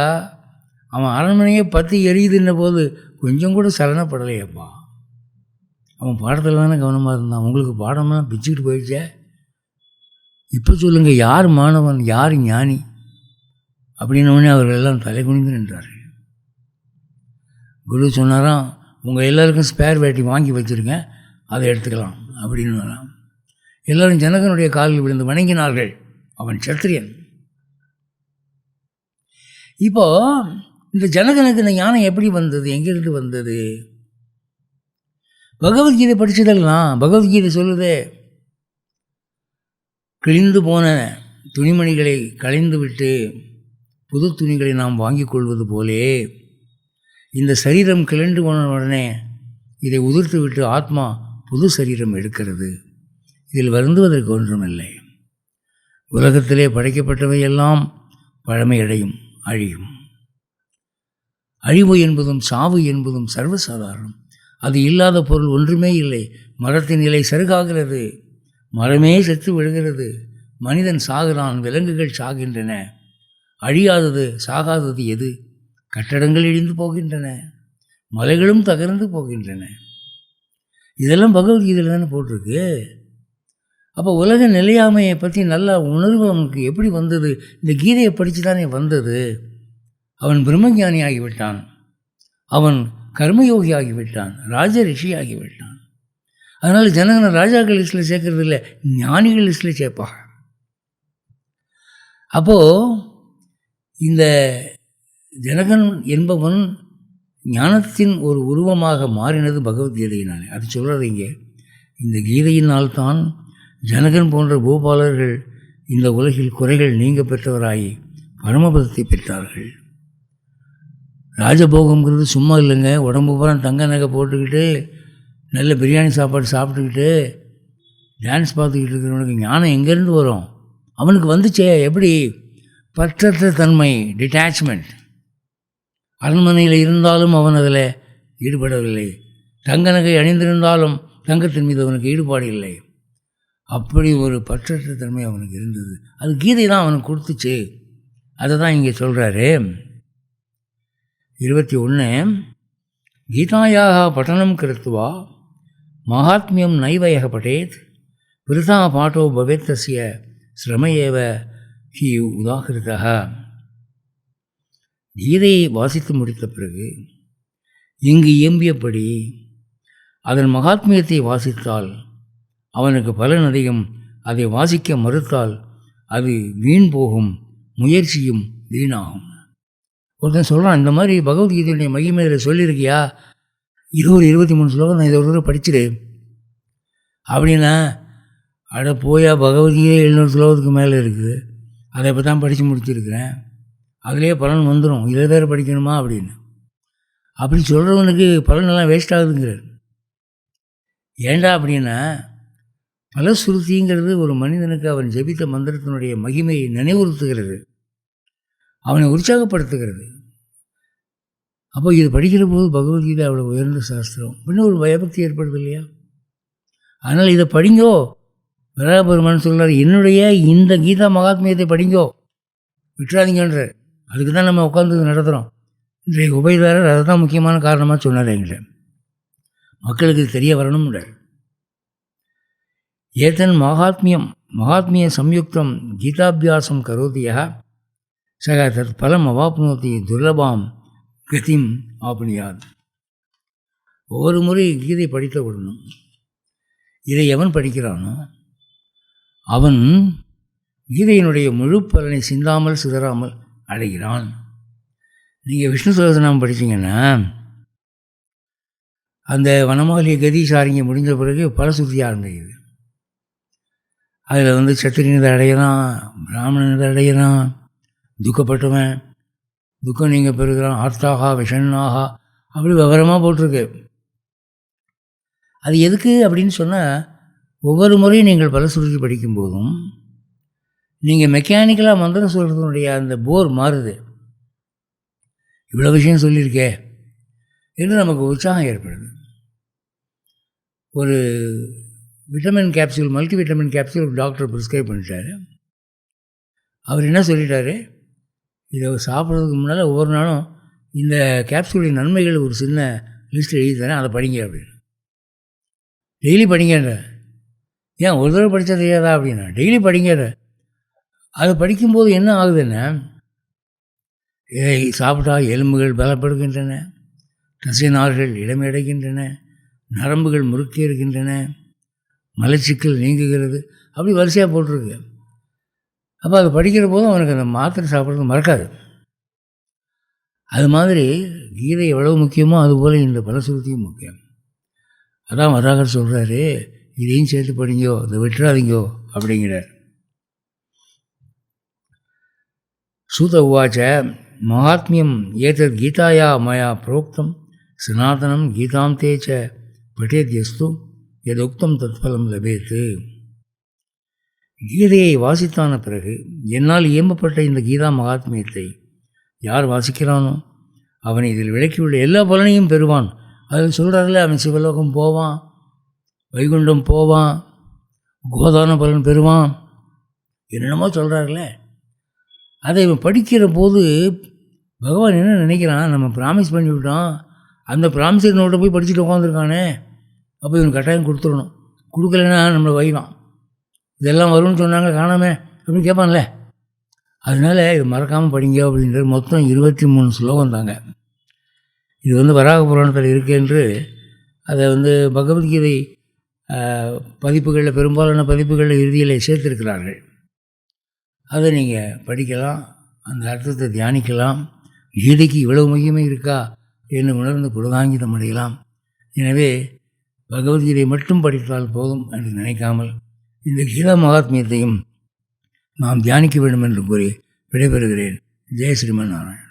அவன் அரண்மனையே பற்றி எரியுதுன்ன போது கொஞ்சம் கூட சலனப்படலையப்பா. அவன் பாடத்தில் தானே கவனமாக இருந்தான். உங்களுக்கு பாடம்லாம் பிச்சுக்கிட்டு போயிடுச்சே. இப்போ சொல்லுங்கள், யார் மாணவன், யார் ஞானி அப்படின்னோடனே அவர்கள் எல்லாம் தலை குனிந்து நின்றார்கள். குரு சொன்னாராம், உங்கள் எல்லாருக்கும் ஸ்பேர் வேட்டி வாங்கி வச்சுருங்க, அதை எடுத்துக்கலாம் அப்படின்னு வரான். எல்லோரும் ஜனகனுடைய காலில் விழுந்து வணங்கினார்கள். அவன் சத்திரியன். இப்போது இந்த ஜனகனுக்கு இந்த ஞானம் எப்படி வந்தது, எங்கிருந்து வந்தது? பகவத்கீதை படித்ததெல்லாம் பகவத்கீதை சொல்லுதே, கிழிந்து போன துணிமணிகளை களைந்து விட்டு புது துணிகளை நாம் வாங்கி கொள்வது போலே இந்த சரீரம் கிளண்டு போன உடனே இதை உதிர்த்து விட்டு ஆத்மா புது சரீரம் எடுக்கிறது. இதில் வருந்துவதற்கு ஒன்றுமில்லை. உலகத்திலே படைக்கப்பட்டவை எல்லாம் பழமையடையும், அழியும். அழிவு என்பதும் சாவு என்பதும் சர்வசாதாரணம். அது இல்லாத பொருள் ஒன்றுமே இல்லை. மரத்தின் இலை சருகாகிறது, மரமே செத்து விழுகிறது, மனிதன் சாகிறான், விலங்குகள் சாகின்றன. அழியாதது சாகாதது எது? கட்டடங்கள் இடிந்து போகின்றன, மலைகளும் தகர்ந்து போகின்றன. இதெல்லாம் பகவத்கீதையில் தானே போட்டிருக்கு. அப்போ உலக நிலையாமையை பற்றி நல்ல உணர்வு அவனுக்கு எப்படி வந்தது? இந்த கீதையை படித்து தானே வந்தது. அவன் பிரம்மஞானி ஆகிவிட்டான், அவன் கர்மயோகி ஆகிவிட்டான், ராஜ ரிஷி ஆகிவிட்டான். அதனால் ஜனகனை ராஜாக்கள் லிஸ்ட்டில் சேர்க்கறது இல்லை, ஞானிகள் லிஸ்ட்டில் சேர்ப்பாங்க. அப்போது இந்த ஜனகன் என்பவன் ஞானத்தின் ஒரு உருவமாக மாறினது பகவத்கீதையினாலே. அது சொல்கிறது இங்கே. இந்த கீதையினால்தான் ஜனகன் போன்ற பூபாலர்கள் இந்த உலகில் குறைகள் நீங்க பெற்றவராகி பரமபதத்தை பெற்றார்கள். ராஜபோகங்கிறது சும்மா இல்லைங்க. உடம்பு பூரா தங்க நகை போட்டுக்கிட்டு நல்ல பிரியாணி சாப்பாடு சாப்பிட்டுக்கிட்டு டான்ஸ் பார்த்துக்கிட்டு இருக்கிறவனுக்கு ஞானம் எங்கேருந்து வரும்? அவனுக்கு வந்துச்சே எப்படி? பற்றற்ற தன்மை, டிட்டாச்மெண்ட். அரண்மனையில் இருந்தாலும் அவன் அதில் ஈடுபடவில்லை. தங்க நகை அணிந்திருந்தாலும் தங்கத்தின் மீது அவனுக்கு ஈடுபாடு இல்லை. அப்படி ஒரு பற்றற்ற தன்மை அவனுக்கு இருந்தது. அது கீதை தான் அவனுக்கு கொடுத்துச்சு. அதை தான் இங்கே சொல்கிறாரு. 21 கீதாயாக பட்டனம் கிருத்வா மகாத்மியம் நைவயக பட்டேத் விருதா பாட்டோ பவேத் தஸ்ய ஸ்ரமயேவ ஹி உதாகிருதः. கீதையை வாசித்து முடித்த பிறகு இங்கு இயம்பியபடி அதன் மகாத்மியத்தை வாசித்தால் அவனுக்கு பலன் அதிகம். அதை வாசிக்க மறுத்தால் அது வீண் போகும், முயற்சியும் வீணாகும். ஒருத்தன் சொல்கிறான், இந்த மாதிரி பகவத்கீதையுடைய மகிமை இதில் சொல்லியிருக்கியா, இது ஒரு 23 ஸ்லோகம் நான் இதை ஒரு தடவை படிச்சிரு அப்படின்னா, அட போயா, பகவத்கீதை 700 ஸ்லோகத்துக்கு மேலே இருக்குது, அதை இப்போ தான் படித்து முடிச்சிருக்கிறேன், அதிலே பலன் வந்துடும், இதை வேறு படிக்கணுமா அப்படின்னு. அப்படி சொல்கிறவனுக்கு பலனெல்லாம் வேஸ்ட் ஆகுதுங்கிறார். ஏண்டா அப்படின்னா, பலஸ்ருதிங்கிறது ஒரு மனிதனுக்கு அவன் ஜெபித்த மந்திரத்தினுடைய மகிமையை நினைவுறுத்துகிறது, அவனை உற்சாகப்படுத்துகிறது. அப்போ இது படிக்கிற போது பகவத்கீதை அவ்வளோ உயர்ந்த சாஸ்திரம், இன்னும் ஒரு பயபக்தி ஏற்படுது இல்லையா? அதனால் இதை படிங்கோ. வராபெருமான் சொல்கிறார், என்னுடைய இந்த கீதா மகாத்மியத்தை படிங்கோ, விட்டுறாதீங்கன்றார். அதுக்கு தான் நம்ம உட்காந்து நடத்துகிறோம். இன்றைய உபயதாரர் அதை தான் முக்கியமான காரணமாக சொன்னார் என்கிட்ட. மக்களுக்கு தெரிய வரணும்ன்றார். ஏதன் மகாத்மிய சம்யுக்தம் கீதாபியாசம் கரோதியா சக தத் பலம் அவாப்னோதி துர்லபாம் கதிம் ஆப்னியாத். ஒவ்வொரு முறை கீதை படித்த விடணும். இதை எவன் படிக்கிறானோ அவன் கீதையினுடைய முழு பலனை சிந்தாமல் சிதறாமல் அடைகிறான். நீங்கள் விஷ்ணு சகஸ்ரநாமம் படித்தீங்கன்னா அந்த வனமாலிய கதி சாரிங்க முடிஞ்ச பிறகு பல சுத்தி ஆரம்பிக்குது. அதில் சத்திரியனதை அடையிறான், பிராமணனதை அடையிறான், துக்கப்பட்டவன் துக்கம் நீங்கள் பெறுகிறான், ஆர்த்தாகா விஷண்ணாகா, அப்படி விவரமாக போட்டிருக்கு. அது எதுக்கு அப்படின்னு சொன்னால், ஒவ்வொரு முறையும் நீங்கள் பலசுருதி படிக்கும்போதும் நீங்கள் மெக்கானிக்கலாக மந்திரம் சொல்கிறதுனுடைய அந்த போர் மாறுது. இவ்வளோ விஷயம் சொல்லியிருக்கே என்று நமக்கு உற்சாகம் ஏற்படுது. ஒரு vitamin capsule, multi vitamin capsule doctor prescribe பண்ணிட்டார். அவர் என்ன சொல்லிட்டாரு, இதை சாப்பிட்றதுக்கு முன்னால் ஒவ்வொரு நாளும் இந்த கேப்சூலின் நன்மைகள் ஒரு சின்ன லிஸ்ட் எழுதி தரேன், அதை படிங்க அப்படின்னு. டெய்லி படிங்கன்ற. ஏன் ஒரு தடவை படித்தா தெரியாதா அப்படின்னா, டெய்லி படிங்கன்ற. அது படிக்கும்போது என்ன ஆகுதுன்னா, இதை சாப்பிட்டா எலும்புகள் பலப்படுகின்றன, தசைநார்கள் இடமடைகின்றன, நரம்புகள் முறுக்கி இருக்கின்றன, மலச்சிக்கல் நீங்குகிறது, அப்படி வரிசையாக போட்டிருக்கு. அப்போ அது படிக்கிற போதும் அவனுக்கு அந்த மாத்திரை சாப்பிட்றது மறக்காது. அது மாதிரி கீதை எவ்வளவு முக்கியமோ அதுபோல் இந்த பலசுருதியும் முக்கியம். அதான் வராகர் சொல்கிறாரு, இதையும் சேர்த்து படிங்கோ, இதை விட்டுறாதீங்கோ அப்படிங்கிறார். சூத உவாச்ச மகாத்மியம் ஏதத் கீதாயா மயா புரோக்தம் சனாதனம் கீதாம் தேச்ச பட்டேத்யஸ்து எதுக்தம் தத்பலம் லபேத்து. கீதையை வாசித்தான பிறகு என்னால் இயம்பப்பட்ட இந்த கீதா மகாத்மியத்தை யார் வாசிக்கிறானோ அவன் இதில் விளக்கியுள்ள எல்லா பலனையும் பெறுவான். அதில் சொல்கிறார்ல, அவன் சிவலோகம் போவான், வைகுண்டம் போவான், கோதான பலன் பெறுவான், என்னென்னமோ சொல்கிறார்களே. அதை இவன் படிக்கிற போது பகவான் என்ன நினைக்கிறான், நம்ம ப்ராமிஸ் பண்ணிவிட்டோம், அந்த ப்ராமிஸர் நோட்டை போய் படிச்சுட்டு உட்காந்துருக்கானே, அப்போ இவன் கட்டாயம் கொடுத்துடணும், கொடுக்கலன்னா நம்மளை வைவான், இதெல்லாம் வரும்னு சொன்னாங்க காணாமே அப்படின்னு கேட்பான்ல. அதனால் இது மறக்காமல் படிங்க அப்படின்றது. மொத்தம் 23 ஸ்லோகம் தாங்க. இது வராக புராணத்தில் இருக்கு என்று அதை பகவத்கீதை பதிப்புகளில், பெரும்பாலான பதிப்புகளில் இறுதியில் சேர்த்திருக்கிறார்கள். அதை நீங்கள் படிக்கலாம், அந்த அர்த்தத்தை தியானிக்கலாம். கீதைக்கு இவ்வளவு மகிமை இருக்கா என்று உணர்ந்து புலகாங்கிதம் அடையலாம். எனவே பகவத்கீதை மட்டும் படித்தால் போதும் என்று நினைக்காமல் இந்த கீதா மகாத்மியத்தையும் நாம் தியானிக்க வேண்டும் என்று கூறி விடைபெறுகிறேன். ஜெய ஸ்ரீமன் நாராயணன்.